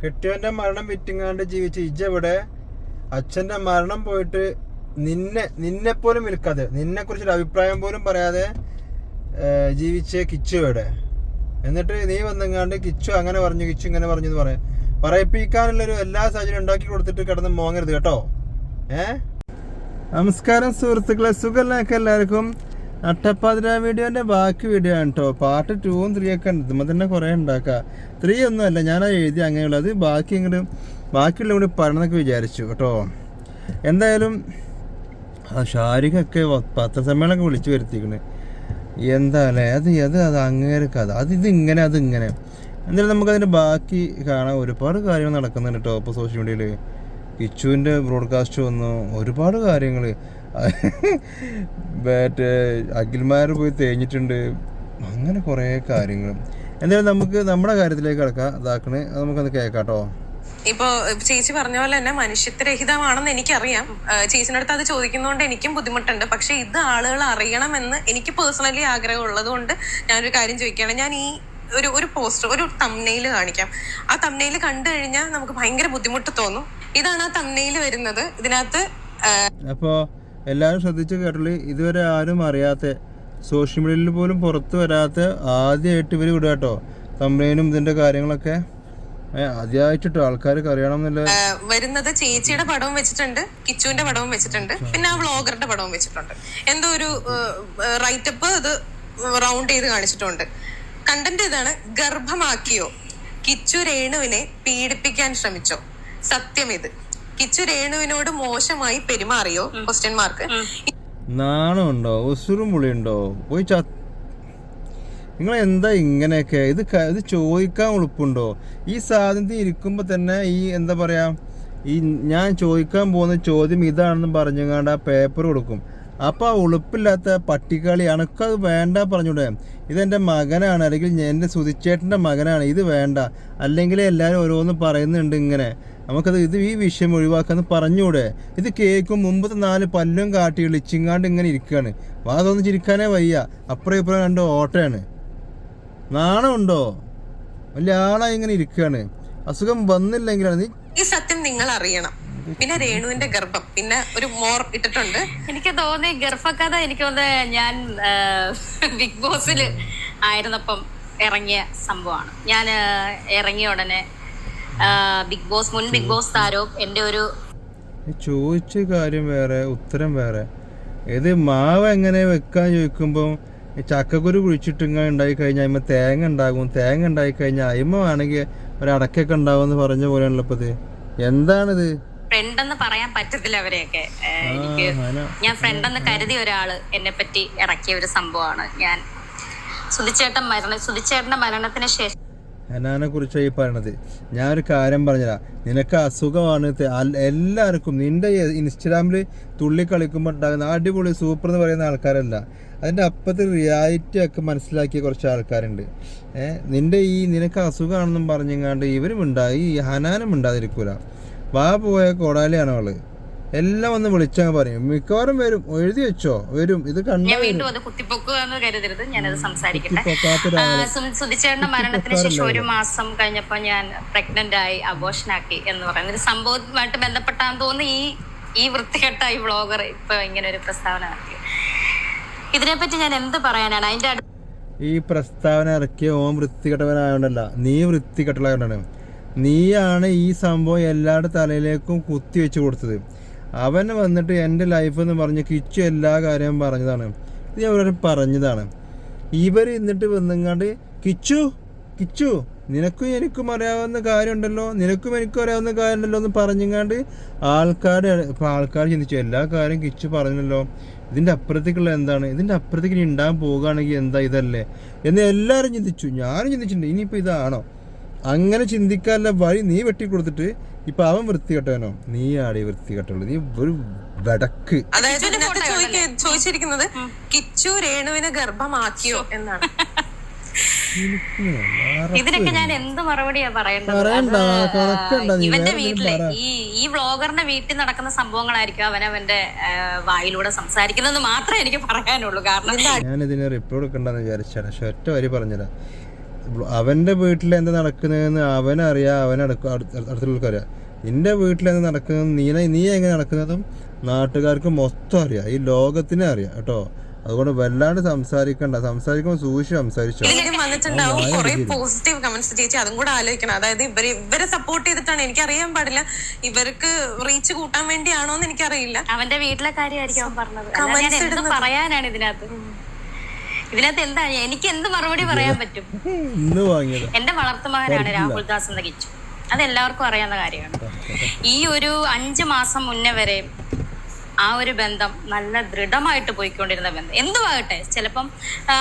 കെട്ടിയവന്റെ മരണം വിറ്റിങ്ങാണ്ട് ജീവിച്ച് ഇജ്ജെവിടെ അച്ഛന്റെ മരണം പോയിട്ട് നിന്നെ പോലും വിൽക്കാതെ നിന്നെ കുറിച്ചൊരു അഭിപ്രായം പോലും പറയാതെ ജീവിച്ച കിച്ചു എവിടെ? എന്നിട്ട് നീ വന്നെങ്ങാണ്ട് കിച്ചു അങ്ങനെ പറഞ്ഞു കിച്ചു ഇങ്ങനെ പറഞ്ഞു എന്ന് പറയിപ്പിക്കാനുള്ളൊരു എല്ലാ സാഹചര്യം ഉണ്ടാക്കി കൊടുത്തിട്ട് കിടന്ന് മോങ്ങരുത് കേട്ടോ. നമസ്കാരം സുഹൃത്തുക്കളെ, സുഖമൊക്കെ എല്ലാവർക്കും. നട്ടപ്പാതിര വീഡിയോന്റെ ബാക്കി വീഡിയോ ആണ് കേട്ടോ. പാർട്ട് 2ഉം 3 ഒക്കെ ഉണ്ട്. ഇതുമ്പോൾ തന്നെ കുറേ ഉണ്ടാക്കാം. 3 ഒന്നുമല്ല, ഞാൻ എഴുതി അങ്ങനെയുള്ളത് ബാക്കിയുള്ള കൂടി പറയണമെന്നൊക്കെ വിചാരിച്ചു കേട്ടോ. എന്തായാലും ഷാരിഖൊക്കെ പത്രസമ്മേളനമൊക്കെ വിളിച്ചു വരുത്തിക്കണ്. എന്താ അല്ലേ അത് അങ്ങേരെ കഥ അതിങ്ങനെ എന്തായാലും നമുക്കതിൻ്റെ ബാക്കി കാണാൻ ഒരുപാട് കാര്യങ്ങൾ നടക്കുന്നുണ്ട് കേട്ടോ. ഇപ്പോൾ സോഷ്യൽ മീഡിയയിൽ കിച്ചുവിൻ്റെ ബ്രോഡ്കാസ്റ്റ് വന്നു, ഒരുപാട് കാര്യങ്ങൾ അഖിൽമാർ പോയി തേഞ്ഞിട്ടുണ്ട്, അങ്ങനെ കുറേ കാര്യങ്ങൾ. എന്തായാലും നമുക്ക് നമ്മുടെ കാര്യത്തിലേക്ക് കിടക്കാം. അതാക്കണേ അത് നമുക്കൊന്ന് കേൾക്കാം കേട്ടോ. ഇപ്പൊ ചേച്ചി പറഞ്ഞ പോലെ തന്നെ മനുഷ്യത്വരഹിതമാണെന്ന് എനിക്കറിയാം. ചേച്ചിന്റെ അടുത്ത് അത് ചോദിക്കുന്നതുകൊണ്ട് എനിക്കും ബുദ്ധിമുട്ടുണ്ട്. പക്ഷെ ഇത് ആളുകൾ അറിയണമെന്ന് എനിക്ക് പേഴ്സണലി ആഗ്രഹം ഉള്ളത് കൊണ്ട് ഞാനൊരു കാര്യം ചോദിക്കുകയാണ്. ഞാൻ ഈ ഒരു പോസ്റ്റർ, ഒരു തംബ്നെയിൽ കാണിക്കാം. ആ തംബ്നെയിൽ കണ്ടു കഴിഞ്ഞാൽ നമുക്ക് ഭയങ്കര ബുദ്ധിമുട്ട് തോന്നും. ഇതാണ് ആ തംബ്നെയിൽ വരുന്നത്. ഇതിനകത്ത് അപ്പോ എല്ലാവരും ശ്രദ്ധിച്ച് കേട്ടുള്ളൂ. ഇതുവരെ ആരും അറിയാത്ത, സോഷ്യൽ മീഡിയയിൽ പോലും പുറത്ത് വരാത്ത ആദ്യമായിട്ട് ഇവർ വിടുക കേട്ടോ. തംബ്നെയിലും ഇതിന്റെ കാര്യങ്ങളൊക്കെ ആദ്യമായിട്ടോ ആൾക്കാർക്ക് അറിയണം എന്നില്ല. വരുന്നത് ചേച്ചിയുടെ പടവും വെച്ചിട്ടുണ്ട്, കിച്ചുവിന്റെ പടവും വെച്ചിട്ടുണ്ട്, പിന്നെ ആ വ്ളോഗറുടെ പടവും വെച്ചിട്ടുണ്ട്. എന്തോ ഒരു റൈറ്റപ്പ് അത് റൗണ്ട് ചെയ്ത് കാണിച്ചിട്ടുണ്ട്. കണ്ടന്റ് ഇതാണ്: ഗർഭമാക്കിയോ? കിച്ചു രേണുവിനെ പീഡിപ്പിക്കാൻ ശ്രമിച്ചോ? സത്യം ഇത്. കിച്ചു രേണുവിനോട് മോശമായി പെരുമാറിയോ? Question mark. നാണമുണ്ടോ? ഉസുറും പുളിയുണ്ടോ? പോയി നിങ്ങൾ എന്താ ഇങ്ങനെയൊക്കെ? ഇത് ചോദിക്കാൻ എളുപ്പമുണ്ടോ? ഈ സാധനത്തിൽ ഇരിക്കുമ്പോൾ തന്നെ ഈ എന്താ പറയാ, ഈ ഞാൻ ചോദിക്കാൻ പോകുന്ന ചോദ്യം ഇതാണെന്ന് പറഞ്ഞുകൊണ്ട് ആ പേപ്പർ കൊടുക്കും. അപ്പോൾ ആ ഉളുപ്പില്ലാത്ത പട്ടിക്കാളി അനക്കത് വേണ്ട പറഞ്ഞൂടെ? ഇതെൻ്റെ മകനാണ്, അല്ലെങ്കിൽ എൻ്റെ സുധിച്ചേട്ടൻ്റെ മകനാണ്, ഇത് വേണ്ട, അല്ലെങ്കിൽ എല്ലാവരും ഓരോന്ന് പറയുന്നുണ്ട് ഇങ്ങനെ, നമുക്കത് ഈ വിഷയം ഒഴിവാക്കാന്ന് പറഞ്ഞൂടെ? ഇത് കേൾക്കും മുമ്പത്തെ 4 പല്ലും കാട്ടി ഇളിച്ചിങ്ങാണ്ട് ഇങ്ങനെ ഇരിക്കുകയാണ്. അതൊന്നും ചിരിക്കാനേ വയ്യ. അപ്പുറം ഇപ്പുറം 2 ഓട്ടയാണ്. നാണമുണ്ടോ? വലിയ ആളായി ഇങ്ങനെ ഇരിക്കുകയാണ്. അസുഖം വന്നില്ലെങ്കിലാണ് ഈ സത്യം നിങ്ങൾ അറിയണം. പിന്നെ രേണുവിന്റെ ഗർഭം, പിന്നെ ഒരു മോർ ഇട്ടിട്ടുണ്ട്. എനിക്ക് തോന്നി ഗർഭക്കഥ എനിക്ക് തോന്നുന്നത് ഞാൻ ബിഗ് ബോസിൽ ആയിരുന്നപ്പം ഇറങ്ങിയ സംഭവമാണ്. ഞാൻ ഇറങ്ങിയ ഉടനെ മുൻ ബിഗ് ബോസ് താരവും എൻ്റെ ഒരു ചോദിച്ച കാര്യം വേറെ, ഉത്തരം വേറെ. ഇത് മാവ് എങ്ങനെ വെക്കാൻ ചോദിക്കുമ്പോൾ ചക്കക്കുരു കുഴിച്ചിട്ട് ഇങ്ങനെ ഉണ്ടായി കഴിഞ്ഞാൽ അതിന്മേൽ തേങ്ങ ഉണ്ടാകും, തേങ്ങ ഉണ്ടായി കഴിഞ്ഞാൽ അതിന്മേൽ വേണമെങ്കിൽ ഒരടക്കൊക്കെ ഉണ്ടാവും എന്ന് പറഞ്ഞ പോലെയാണല്ലോ ഇപ്പത്. എന്താണിത്? ഫ്രണ്ടെന്ന് പറയാൻ പറ്റത്തില്ല അവരെയൊക്കെ. ഞാൻ ഫ്രണ്ടെന്ന് കരുതിയ ഒരാള് എന്നെ പറ്റി ഇറക്കിയ ഒരു സംഭവമാണ്. ഞാൻ സുധിച്ചേട്ടന്റെ മരണത്തിന് ശേഷം ഹനാനെ കുറിച്ചാണ് ഈ പറയണത്. ഞാനൊരു കാര്യം പറഞ്ഞുതരാം. നിനക്ക് അസുഖമാണ്, എല്ലാവർക്കും നിന്റെ ഇൻസ്റ്റഗ്രാമിൽ തുള്ളി കളിക്കുമ്പോൾ ഉണ്ടാകുന്ന അടിപൊളി സൂപ്പർ എന്ന് പറയുന്ന ആൾക്കാരല്ല, അതിൻ്റെ അപ്പത്തെ റിയാലിറ്റി ഒക്കെ മനസ്സിലാക്കിയ കുറച്ച് ആൾക്കാരുണ്ട്. നിനക്ക് അസുഖമാണെന്നും പറഞ്ഞെങ്ങാണ്ട് ഇവരും ഉണ്ടായി, ഈ ഹനാനും ഉണ്ടാതിരിക്കൂല. വാ പോയ കോടാലിയാണ് അവള്. എല്ലാം ഒന്ന് വിളിച്ചങ്ങ് പറയും, മിക്കവാറും വരും. എഴുതി വെച്ചോ, വരും. ഇത് സുധിച്ചേട്ടന്റെ മരണത്തിന് ശേഷം 1 മാസം കഴിഞ്ഞപ്പോ ഞാൻ പ്രഗ്നന്റ് ആയി, അബോർഷനാക്കി എന്ന് പറയുന്ന ഒരു സംഭവവുമായിട്ട് ബന്ധപ്പെട്ടാന്ന് തോന്നുന്നു ഈ വൃത്തികെട്ട ഈ വ്ളോഗർ ഇപ്പൊ ഇങ്ങനെ ഒരു പ്രസ്താവന നടത്തി. ഇതിനെപ്പറ്റി ഞാൻ എന്ത് പറയാനാണ്? അതിന്റെ ഈ പ്രസ്താവന ഇറക്കിയ ഓൻ വൃത്തികെട്ടവനായോണ്ടല്ല, നീ വൃത്തികെട്ടവനാണ്. നീയാണ് ഈ സംഭവം എല്ലാവരുടെ തലയിലേക്കും കുത്തി വെച്ച് കൊടുത്തത്. അവൻ വന്നിട്ട് എൻ്റെ ലൈഫ് എന്ന് പറഞ്ഞ് കിച്ചു എല്ലാ കാര്യവും പറഞ്ഞതാണ്. ഇത് അവരവർ പറഞ്ഞതാണ്. ഇവർ എന്നിട്ട് വന്നെങ്ങാണ്ട് കിച്ചു നിനക്കും എനിക്കും അറിയാവുന്ന കാര്യമുണ്ടല്ലോ, നിനക്കും എനിക്കും അറിയാവുന്ന കാര്യമുണ്ടല്ലോ എന്ന് പറഞ്ഞെങ്ങാണ്ട് ആൾക്കാർ ചിന്തിച്ചു എല്ലാ കാര്യം കിച്ചു പറഞ്ഞല്ലോ, ഇതിൻ്റെ അപ്പുറത്തേക്കുള്ള എന്താണ്, ഇതിൻ്റെ അപ്പുറത്തേക്ക് ഇനി ഉണ്ടാകാൻ പോകുകയാണെങ്കിൽ എന്താ ഇതല്ലേ എന്ന് എല്ലാവരും ചിന്തിച്ചു. ഞാനും ചിന്തിച്ചിട്ടുണ്ട്. ഇനിയിപ്പോൾ ഇതാണോ? അങ്ങനെ ചിന്തിക്കാനുള്ള വഴി നീ വെട്ടിക്കൊടുത്തിട്ട് ഇപ്പൊ അവൻ വൃത്തികെട്ടവനോ? നീ ആടി വൃത്തികെട്ടുള്ളൂ. നീ ഒരു വടക്ക്. അതായത് ചോദിച്ചിരിക്കുന്നത് കിച്ചു രേണുവിനെ ഗർഭമാക്കിയോ എന്നാണ്. ഇതിനൊക്കെ ഞാൻ എന്ത് മറുപടിയാ പറയേണ്ടത്? ഇവന്റെ വീട്ടില് ഈ വ്ളോഗറിന്റെ വീട്ടിൽ നടക്കുന്ന സംഭവങ്ങളായിരിക്കും അവനവന്റെ വായിലൂടെ സംസാരിക്കുന്നത് മാത്രമേ എനിക്ക് പറയാനുള്ളൂ. കാരണം ഞാനിതിന് റിപ്പോർട്ട് കൊടുക്കണ്ടെന്ന് വിചാരിച്ചാണ്. പക്ഷെ ഒറ്റ വരി പറഞ്ഞുതരാം. അവൻ്റെ വീട്ടിൽ എന്താ നടക്കുന്നതെന്ന് അവനറിയാം, അടുത്തുള്ളവർക്ക് അറിയാം. എൻ്റെ വീട്ടിൽ എന്താ നടക്കുന്നത്, നീ എങ്ങനെ നടക്കുന്നതും നാട്ടുകാർക്ക് മൊത്തം അറിയാം, ഈ ലോകത്തിനെ അറിയാം കേട്ടോ. അതുകൊണ്ട് വല്ലാണ്ട് സംസാരിക്കുമ്പോൾ സൂക്ഷിച്ച് സംസാരിച്ചോ. വന്നിട്ടുണ്ടാവും കുറെ പോസിറ്റീവ് കമന്റ്സ് ചേച്ചി, അതും കൂടെ ആലോചിക്കണം. അതായത് ഇവരെ സപ്പോർട്ട് ചെയ്തിട്ടാണ്, എനിക്കറിയാൻ പാടില്ല ഇവർക്ക് റീച്ച് കൂട്ടാൻ വേണ്ടിയാണോന്ന് എനിക്കറിയില്ല. അവന്റെ വീട്ടിലെ കാര്യമായിരിക്കും പറഞ്ഞത്. പറയാനാണ് ഇതിനകത്ത് എന്താ, എനിക്ക് എന്ത് മറുപടി പറയാൻ പറ്റും? എന്റെ വളർത്തുമകനാണ് രാഹുൽ ദാസ് എന്ന കിച്ചു, അത് എല്ലാവർക്കും അറിയാവുന്ന കാര്യമാണ്. ഈ ഒരു 5 മാസം മുന്നേ വരെ ആ ഒരു ബന്ധം നല്ല ദൃഢമായിട്ട് പോയിക്കൊണ്ടിരുന്ന ബന്ധം. എന്തുവാകട്ടെ, ചിലപ്പം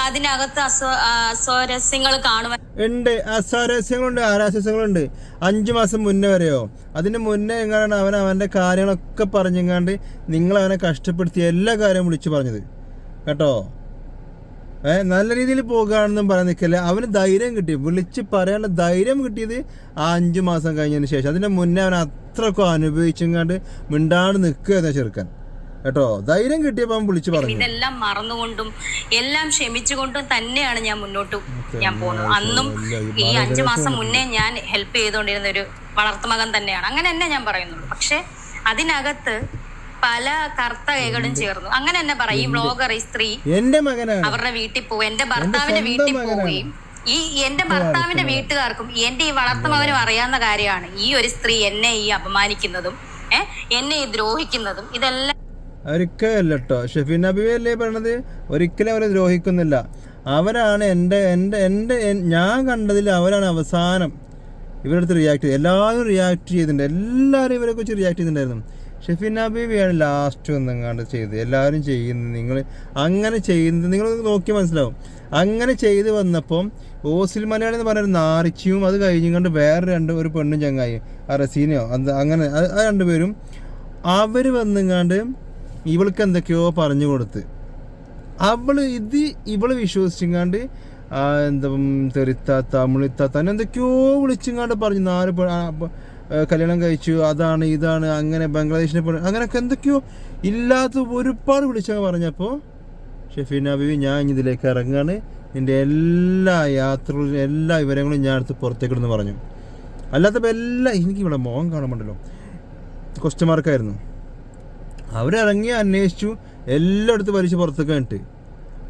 അതിനകത്ത് അസ്വാരസ്യങ്ങൾ കാണുവാൻ ഉണ്ട്, അസ്വാരസ്യങ്ങളുണ്ട്, ആരാസ്യങ്ങളുണ്ട്. 5 മാസം മുന്നേ വരെയോ, അതിന് മുന്നേ എങ്ങനെയാണ് അവൻ്റെ കാര്യങ്ങളൊക്കെ പറഞ്ഞെങ്ങാണ്ട് നിങ്ങൾ അവനെ കഷ്ടപ്പെടുത്തി എല്ലാ കാര്യവും വിളിച്ചു പറഞ്ഞത് കേട്ടോ. നല്ല രീതിയിൽ പോകുകയാണെന്നും പറയാൻ നിൽക്കല്ലേ. അവന് ധൈര്യം കിട്ടി, വിളിച്ച് പറയാനുള്ള ധൈര്യം കിട്ടിയത് ആ 5 മാസം കഴിഞ്ഞതിന് ശേഷം. അതിൻ്റെ മുന്നേ അവൻ അത്രക്കും അനുഭവിച്ചെങ്ങാണ്ട് മിണ്ടാണ്ട് നിൽക്കുക ചെറുക്കൻ കേട്ടോ. ധൈര്യം കിട്ടിയപ്പോൾ അവൻ വിളിച്ച് പറഞ്ഞു. ഇതെല്ലാം മറന്നുകൊണ്ടും എല്ലാം ക്ഷമിച്ചുകൊണ്ടും തന്നെയാണ് ഞാൻ മുന്നോട്ട് പോകുന്നത്. അന്നും ഈ 5 മാസം മുന്നേ ഞാൻ ഹെൽപ്പ് ചെയ്തുകൊണ്ടിരുന്ന ഒരു വളർത്തുമകൻ തന്നെയാണ്, അങ്ങനെ തന്നെ ഞാൻ പറയുന്നുള്ളൂ. പക്ഷെ അതിനകത്ത് പല കർത്തകകളും ചേർന്നു, അങ്ങനെ തന്നെ പറയും. ഈ വ്ളോഗർ, ഈ സ്ത്രീ എന്റെ മകനാണ്, അവരുടെ വീട്ടിൽ പോകും, എന്റെ ഭർത്താവിന്റെ വീട്ടിൽ പോവുകയും ഈ എന്റെ ഭർത്താവിന്റെ വീട്ടുകാർക്കും എന്റെ ഈ വളർത്തുമകനും അറിയാവുന്ന കാര്യമാണ് ഈ ഒരു സ്ത്രീ എന്നെ ഈ അപമാനിക്കുന്നതും എന്നെ ഈ ദ്രോഹിക്കുന്നതും. ഇതെല്ലാം ഒരിക്കലല്ല കേട്ടോ, ഷെഫീൻ നബിയല്ലേ പറഞ്ഞത്, ഒരിക്കലും അവരെ ദ്രോഹിക്കുന്നില്ല. അവരാണ് ഞാൻ കണ്ടതിൽ അവരാണ് അവസാനം ഇവരടുത്ത് റിയാക്ട് ചെയ്ത്. എല്ലാവരും റിയാക്ട് ചെയ്തിട്ടുണ്ട്, എല്ലാവരും ഇവരെ കുറിച്ച് റിയാക്ട് ചെയ്തിട്ടുണ്ടായിരുന്നു. ഷെഫീൻ നബിയാണ് ലാസ്റ്റ് വന്നെങ്ങാണ്ട് ചെയ്ത്. എല്ലാവരും ചെയ്യുന്നത്, നിങ്ങൾ അങ്ങനെ ചെയ്യുന്നത് നിങ്ങൾ നോക്കി മനസ്സിലാവും. അങ്ങനെ ചെയ്ത് വന്നപ്പം ഓസിൽ മലയാളി എന്ന് പറഞ്ഞൊരു നാറിച്ചിയും അത് കഴിഞ്ഞുകൊണ്ട് വേറെ ഒരു പെണ്ണും ചങ്ങായി, റസീനയോ അങ്ങനെ ആ 2 പേരും അവർ വന്നെങ്ങാണ്ട് ഇവൾക്ക് എന്തൊക്കെയോ പറഞ്ഞു കൊടുത്ത് ഇവള് വിശ്വസിച്ചെങ്ങാണ്ട് എന്താ തെറിത്താത്ത മുളിത്താത്ത എന്തൊക്കെയോ വിളിച്ചെങ്ങാണ്ട് പറഞ്ഞു. 4 കല്യാണം കഴിച്ചു, അതാണ് ഇതാണ്, അങ്ങനെ ബംഗ്ലാദേശിനെ അങ്ങനെയൊക്കെ എന്തൊക്കെയോ ഇല്ലാത്ത ഒരുപാട് വിളിച്ചങ്ങ് പറഞ്ഞപ്പോൾ ഷെഫീൻ നബി ഞാൻ ഇതിലേക്ക് ഇറങ്ങാണ്, നിൻ്റെ എല്ലാ യാത്രകളും എല്ലാ വിവരങ്ങളും ഞാൻ എടുത്ത് പുറത്തേക്കിടുന്ന് പറഞ്ഞു. അല്ലാത്തപ്പോൾ എനിക്കിവിടെ മോഹം കാണുമ്പോണ്ടല്ലോ ക്വസ്റ്റ്യൻ മാർക്കായിരുന്നു. അവരിറങ്ങി അന്വേഷിച്ചു, എല്ലായിടത്തും വലിച്ച് പുറത്തേക്ക് കണ്ടിട്ട്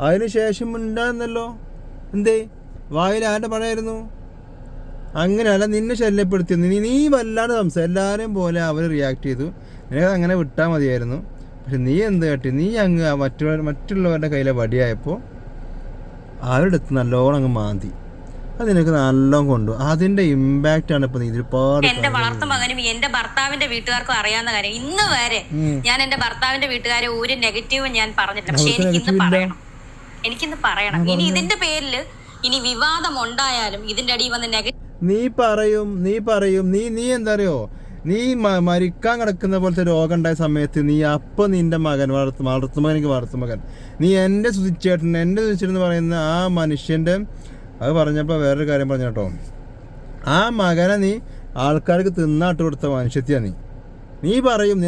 അതിന് ശേഷം ഉണ്ടായിരുന്നല്ലോ എന്തേ വായിൽ ആരുടെ പണമായിരുന്നു. അങ്ങനെയല്ല, നിന്നെ ശല്യപ്പെടുത്തിയത് നീ വല്ലാണ്ട് എല്ലാവരെയും പോലെ അവർ റിയാക്ട് ചെയ്തു. നിനക്ക് അങ്ങനെ വിട്ടാൽ മതിയായിരുന്നു. പക്ഷെ നീ എന്ത് കാട്ടി, നീ അങ്ങ് മറ്റുള്ളവരുടെ കയ്യിലെ വടിയായപ്പോൾ അവരുടെ അടുത്ത് നല്ലോണം അങ്ങ് മാന്തി. അത് നിനക്ക് നല്ലോണം കൊണ്ടു. അതിന്റെ ഇമ്പാക്റ്റ് ആണ് ഇപ്പൊ ഒരുപാട്. എന്റെ വളർത്തുമകനും എന്റെ ഭർത്താവിന്റെ വീട്ടുകാർക്കും അറിയാവുന്ന കാര്യം. ഇന്ന് വരെ ഞാൻ എന്റെ ഭർത്താവിന്റെ വീട്ടുകാരെ ഒരു നെഗറ്റീവും ഞാൻ പറഞ്ഞിട്ടില്ല. പക്ഷെ എനിക്കിന്ന് പറയണം. ഇനി ഇതിന്റെ പേരിൽ ഇനി വിവാദം ഉണ്ടായാലും ഇതിന്റെ അടിയിൽ വന്ന് നെഗറ്റീവ് നീ പറയും. നീ എന്താ അറിയോ, നീ മരിക്കാൻ കിടക്കുന്ന പോലത്തെ രോഗം ഉണ്ടായ സമയത്ത് നീ അപ്പം നിന്റെ മകൻ വളർത്തുമകൻ നീ എൻ്റെ സുധിച്ചേട്ടൻ എന്ന് പറയുന്ന ആ മനുഷ്യൻ്റെ അത് പറഞ്ഞപ്പോൾ വേറൊരു കാര്യം പറഞ്ഞു കേട്ടോ. ആ മകനെ നീ ആൾക്കാർക്ക് തിന്നാട്ട് കൊടുത്ത മനുഷ്യത്തെയാണ് നീ പറയും.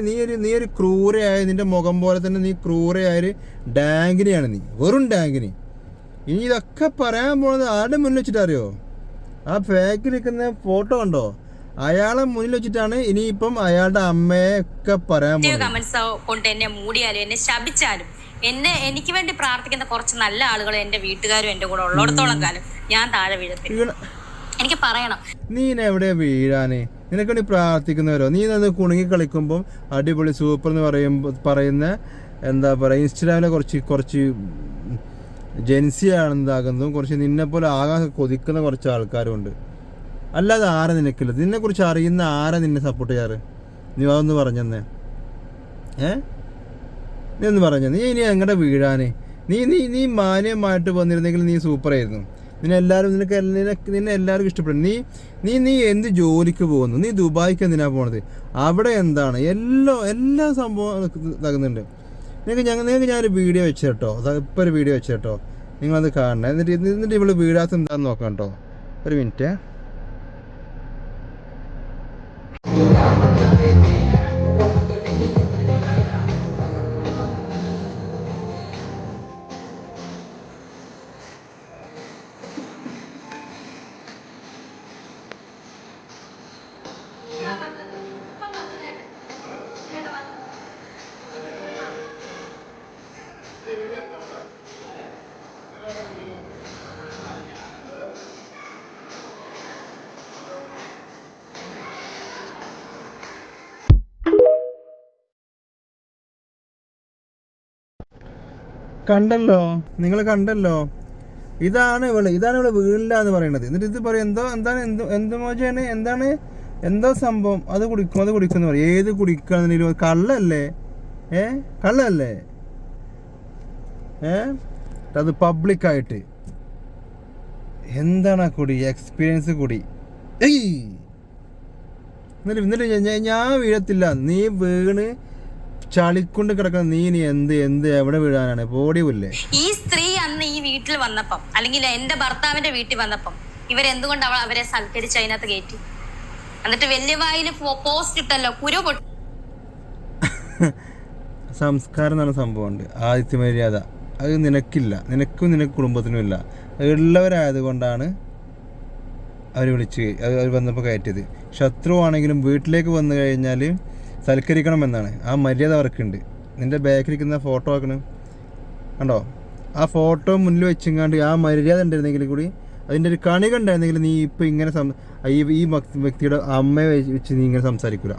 നീ ഒരു ക്രൂരയായ, നിന്റെ മുഖം പോലെ തന്നെ നീ ക്രൂരയായൊരു ഡാങ്കിനിയാണ് നീ, വെറും ഡാങ്കിനി. ഇനി ഇതൊക്കെ പറയാൻ പോകുന്നത് ആരുടെ മുന്നിൽ വെച്ചിട്ടറിയോ? ആ ഫേക്കിൽ നിൽക്കുന്ന ഫോട്ടോ കണ്ടോ, അയാളെ മുന്നിൽ വെച്ചിട്ടാണ് ഇനിയിപ്പം അയാളുടെ അമ്മയെ ഒക്കെ പറയാൻ പോകുന്നത്. കമന്റ്സ് കൊണ്ട് എന്നെ മൂടിയാലും എന്നെ ശപിച്ചാലും എനിക്ക് വേണ്ടി പ്രാർത്ഥിക്കുന്ന കുറച്ച് നല്ല ആളുകൾ എന്റെ വീട്ടുകാരും എന്റെ കൂടെ ഉള്ളിടത്തോളം കാലം ഞാൻ താഴെ വീഴത്തില്ല. എനിക്ക് പറയണം, നീ എവിടെ വീഴാനേ? നിനക്ക് വേണ്ടി പ്രാർത്ഥിക്കുന്നവരോ? നീ നിന്ന് കുണുങ്ങി കളിക്കുമ്പോൾ അടിപൊളി സൂപ്പർ എന്ന് പറയുന്ന എന്താ പറയുക, ഇൻസ്റ്റഗ്രാമിലെ കുറച്ച് ജെൻസി ആണെന്നാകുന്നതും കുറച്ച് നിന്നെപ്പോലെ ആകാൻ കൊതിക്കുന്ന കുറച്ച് ആൾക്കാരുണ്ട്. അല്ലാതെ ആരെ നിനക്കില്ല. നിന്നെക്കുറിച്ച് അറിയുന്ന ആരെ നിന്നെ സപ്പോർട്ട് ചെയ്യാറ്? നീ അതൊന്ന് പറഞ്ഞെന്നേ. നീ ഒന്ന് പറഞ്ഞ. നീ ഇനി എങ്ങടെ വീഴാനേ? നീ മാന്യമായിട്ട് വന്നിരുന്നെങ്കിൽ നീ സൂപ്പറായിരുന്നു. നിന്നെ എല്ലാവർക്കും ഇഷ്ടപ്പെടും. നീ എന്ത് ജോലിക്ക് പോകുന്നു? നീ ദുബായിക്ക് എന്തിനാ പോണത്? അവിടെ എന്താണ് എല്ലാ സംഭവം തകുന്നുണ്ട്. നിങ്ങൾക്ക് ഞാനൊരു വീഡിയോ വെച്ച് കേട്ടോ, ഇപ്പോൾ ഒരു വീഡിയോ വെച്ച് കേട്ടോ, നിങ്ങളത് കാണണേ. എന്നിട്ട് ഇവള് വീഴാത്ത എന്താണെന്ന് നോക്കാം കേട്ടോ. ഒരു മിനിറ്റ്. കണ്ടല്ലോ, നിങ്ങൾ കണ്ടല്ലോ. ഇതാണ് ഇവള് വീണില്ല എന്ന് പറയുന്നത്. എന്നിട്ട് ഇത് പറയും എന്ത് മോചാണ്, എന്തോ സംഭവം, അത് കുടിക്കും എന്ന് പറയും. ഏത് കുടിക്കുകയാണെന്നുണ്ടെങ്കിലും കള്ളല്ലേ? കള്ളല്ലേ? അത് പബ്ലിക്കായിട്ട് എന്താണ് ആ കുടി, എക്സ്പീരിയൻസ് കുടി. എന്നിട്ട് ഞാൻ വീഴത്തില്ല, നീ വീണ് ചളിക്കൊണ്ട് കിടക്കുന്ന നീ എന്ത് എവിടെ വീഴാനാണ്? പോടിയില്ലേ? ഈ സ്ത്രീ അന്ന് ഈ വീട്ടിൽ വന്നപ്പം, അല്ലെങ്കിൽ എന്റെ ഭർത്താവിന്റെ വീട്ടിൽ വന്നപ്പം ഇവരെന്തുകൊണ്ട് അവരെ സൽക്കരിച്ച് അതിനകത്ത് കയറ്റി? എന്നിട്ട് വലിയ വായില് പോസ്റ്റ് ഇട്ടല്ലോ, കുരു പൊട്ടി. സംസ്കാരം എന്ന് പറഞ്ഞ സംഭവമുണ്ട്, ആദിത്യ മര്യാദ. അത് നിനക്കില്ല, നിനക്കും നിനക്ക് കുടുംബത്തിനും ഇല്ല. ഉള്ളവരായത് കൊണ്ടാണ് അവർ അവർ വന്നപ്പോൾ കയറ്റിയത്. ശത്രുവാണെങ്കിലും വീട്ടിലേക്ക് വന്നു കഴിഞ്ഞാൽ സൽക്കരിക്കണം എന്നാണ്, ആ മര്യാദ അവർക്കുണ്ട്. നിൻ്റെ ബാക്കിലിരിക്കുന്ന ഫോട്ടോ ആക്കണം കണ്ടോ, ആ ഫോട്ടോ മുന്നിൽ വെച്ചെങ്ങാണ്ട് ആ മര്യാദ ഉണ്ടായിരുന്നെങ്കിൽ കൂടി, അതിൻ്റെ ഒരു കണി കണ്ടായിരുന്നെങ്കിൽ നീ ഇപ്പോൾ ഇങ്ങനെ ഈ വ്യക്തിയുടെ അമ്മയെ വെച്ച് നീ ഇങ്ങനെ സംസാരിക്കില്ല.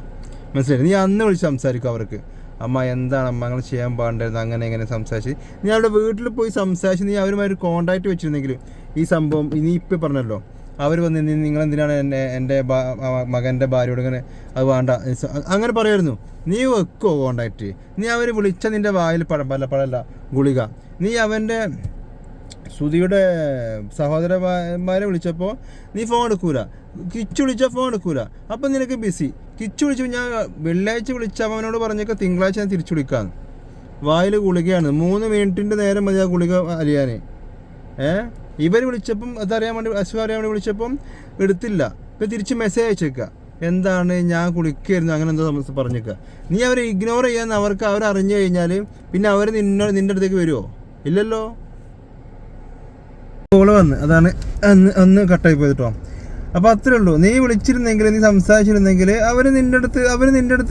മനസ്സിലായി? നീ അന്ന് വിളിച്ച് സംസാരിക്കും അവർക്ക്, അമ്മ എന്താണ് അമ്മ അങ്ങനെ ചെയ്യാൻ പാടില്ലായിരുന്നു, അങ്ങനെ എങ്ങനെ സംസാരിച്ച് നീ അവരുടെ വീട്ടിൽ പോയി സംസാരിച്ച് നീ അവരുമായിട്ട് കോണ്ടാക്ട് വെച്ചിരുന്നെങ്കിൽ ഈ സംഭവം നീ ഇപ്പം പറഞ്ഞല്ലോ, അവർ വന്ന് നിങ്ങളെന്തിനാണ് എൻ്റെ മകൻ്റെ ഭാര്യയോട് ഇങ്ങനെ അത് വേണ്ട അങ്ങനെ പറയായിരുന്നു. നീ വെക്കോ കോണ്ടാക്ട്? നീ അവർ വിളിച്ച നിൻ്റെ വായിൽ പഴല്ല ഗുളിക. നീ അവൻ്റെ ശ്രുതിയുടെ സഹോദരന്മാരെ വിളിച്ചപ്പോൾ നീ ഫോൺ എടുക്കൂല, കിച്ചു വിളിച്ചാൽ ഫോൺ എടുക്കൂല. അപ്പം നിനക്ക് ബിസി. കിച്ചു വിളിച്ചു, ഞാൻ വെള്ളിയാഴ്ച വിളിച്ച അവനോട് പറഞ്ഞേക്കാം തിങ്കളാഴ്ച ഞാൻ തിരിച്ചു വിളിക്കാന്ന്. വായിൽ ഗുളികയാണ്, 3 മിനിറ്റിൻ്റെ നേരം മതി ആ ഗുളിക അലിയാൻ. ഇവർ വിളിച്ചപ്പം അതറിയാൻ വേണ്ടി അറിയാൻ വേണ്ടി വിളിച്ചപ്പം എടുത്തില്ല. ഇപ്പം തിരിച്ച് മെസ്സേജ് അയച്ചേക്കുക, എന്താണ് ഞാൻ കുളിക്കായിരുന്നു അങ്ങനെ എന്തോ പറഞ്ഞേക്കുക. നീ അവരെ ഇഗ്നോർ ചെയ്യാൻ അവർ അറിഞ്ഞു കഴിഞ്ഞാൽ പിന്നെ അവർ നിൻ്റെ അടുത്തേക്ക് വരുമോ? ഇല്ലല്ലോ. കോള് വന്ന് അതാണ് അന്ന് കട്ടായി പോയിട്ടോ. അപ്പോൾ അത്രേ ഉള്ളൂ. നീ വിളിച്ചിരുന്നെങ്കിൽ, നീ സംസാരിച്ചിരുന്നെങ്കിൽ അവർ നിൻ്റെ അടുത്ത്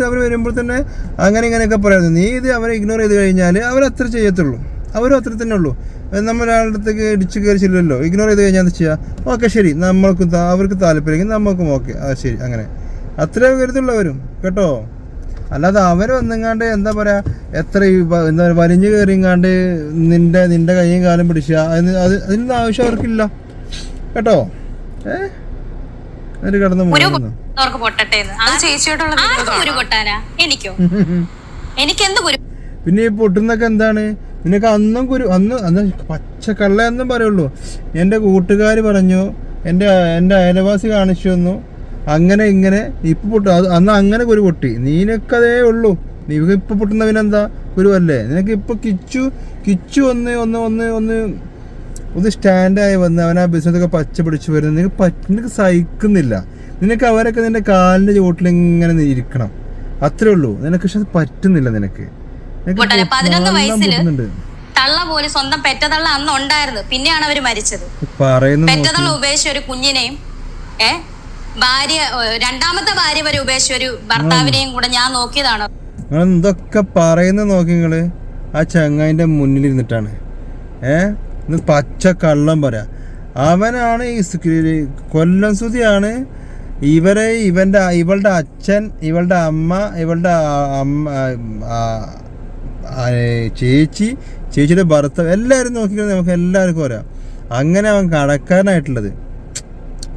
അവർ വരുമ്പോൾ തന്നെ അങ്ങനെ ഇങ്ങനെയൊക്കെ പറയായിരുന്നു. നീ ഇത് അവരെ ഇഗ്നോർ ചെയ്ത് കഴിഞ്ഞാൽ അവരത്ര ചെയ്യത്തുള്ളൂ, അവരും അത്ര തന്നെ ഉള്ളൂ. നമ്മളൊരാളുടെ അടുത്തേക്ക് ഇടിച്ച് കയറി ചെല്ലുമല്ലോ. ഇഗ്നോർ ചെയ്ത് കഴിഞ്ഞാൽ എന്താ ചെയ്യുക? ഓക്കെ ശരി, അവർക്ക് താല്പര്യമെങ്കിൽ നമുക്കും ഓക്കെ, ശരി, അങ്ങനെ അത്രേ കരുത്തുള്ളവരും കേട്ടോ. അല്ലാതെ അവർ വന്നെങ്ങാണ്ട് എന്താ പറയുക, എത്ര എന്താ വലിഞ്ഞു കയറിങ്ങാണ്ട് നിൻ്റെ കൈയും കാലം പിടിച്ച അതിനൊന്നും ആവശ്യം അവർക്കില്ല കേട്ടോ. അതിന് കിടന്ന് പോകുന്നു. പിന്നെ ഈ പൊട്ടുന്നൊക്കെ എന്താണ്? നിനക്ക് അന്നും അന്ന് പച്ചക്കള്ള എന്നും പറയുള്ളൂ. എൻ്റെ കൂട്ടുകാർ പറഞ്ഞു, എൻ്റെ അയൽവാസി കാണിച്ചു തന്നു, അങ്ങനെ ഇങ്ങനെ. ഇപ്പം പൊട്ടു അന്ന് അങ്ങനെ കുരു പൊട്ടി. നീനക്കതേ ഉള്ളൂ. നീ ഇപ്പം പൊട്ടുന്നവനെന്താ കുരുവല്ലേ? നിനക്ക് ഇപ്പം കിച്ചു ഒന്ന് സ്റ്റാൻഡായി വന്ന് അവൻ ആ ബിസിനസ്സൊക്കെ പച്ച പിടിച്ച് വരുന്നത് നിനക്ക് സഹിക്കുന്നില്ല. നിനക്ക് അവരൊക്കെ നിൻ്റെ കാലിൻ്റെ ചുവട്ടിലിങ്ങനെ ഇരിക്കണം, അത്രേ ഉള്ളൂ. നിനക്ക് പക്ഷെ അത് പറ്റുന്നില്ല. നിനക്ക് 11 വയസ്സില് തള്ള പോലെ സ്വന്തം പെറ്റതള്ള അന്ന് ഉണ്ടായിരുന്നു, പിന്നെയാണ് അവര് മരിച്ചത്. പെറ്റതള്ള ഉപേക്ഷിച്ച ഒരു കുഞ്ഞിനെയും രണ്ടാമത്തെ ഭാര്യ വരെ ഉപേക്ഷിച്ച ഒരു ഭർത്താവിനെയും കൂടെ ഞാൻ നോക്കിയതാണ്. എന്തൊക്കെ പറയുന്ന നോക്കി നിങ്ങള്. ആ ചങ്ങായിന്റെ മുന്നിലിരുന്നിട്ടാണ് പച്ച കള്ളം പറയാ. അവനാണ് ഈ കൊല്ലം സുതിയാണ് ഇവളുടെ അച്ഛൻ, ഇവളുടെ അമ്മ, ഇവളുടെ ചേച്ചിയുടെ ഭർത്താവ് എല്ലാവരും നോക്കിക്കുന്നത് നമുക്ക് എല്ലാവർക്കും അറിയാം. അങ്ങനെ അവൻ കടക്കാരനായിട്ടുള്ളത്,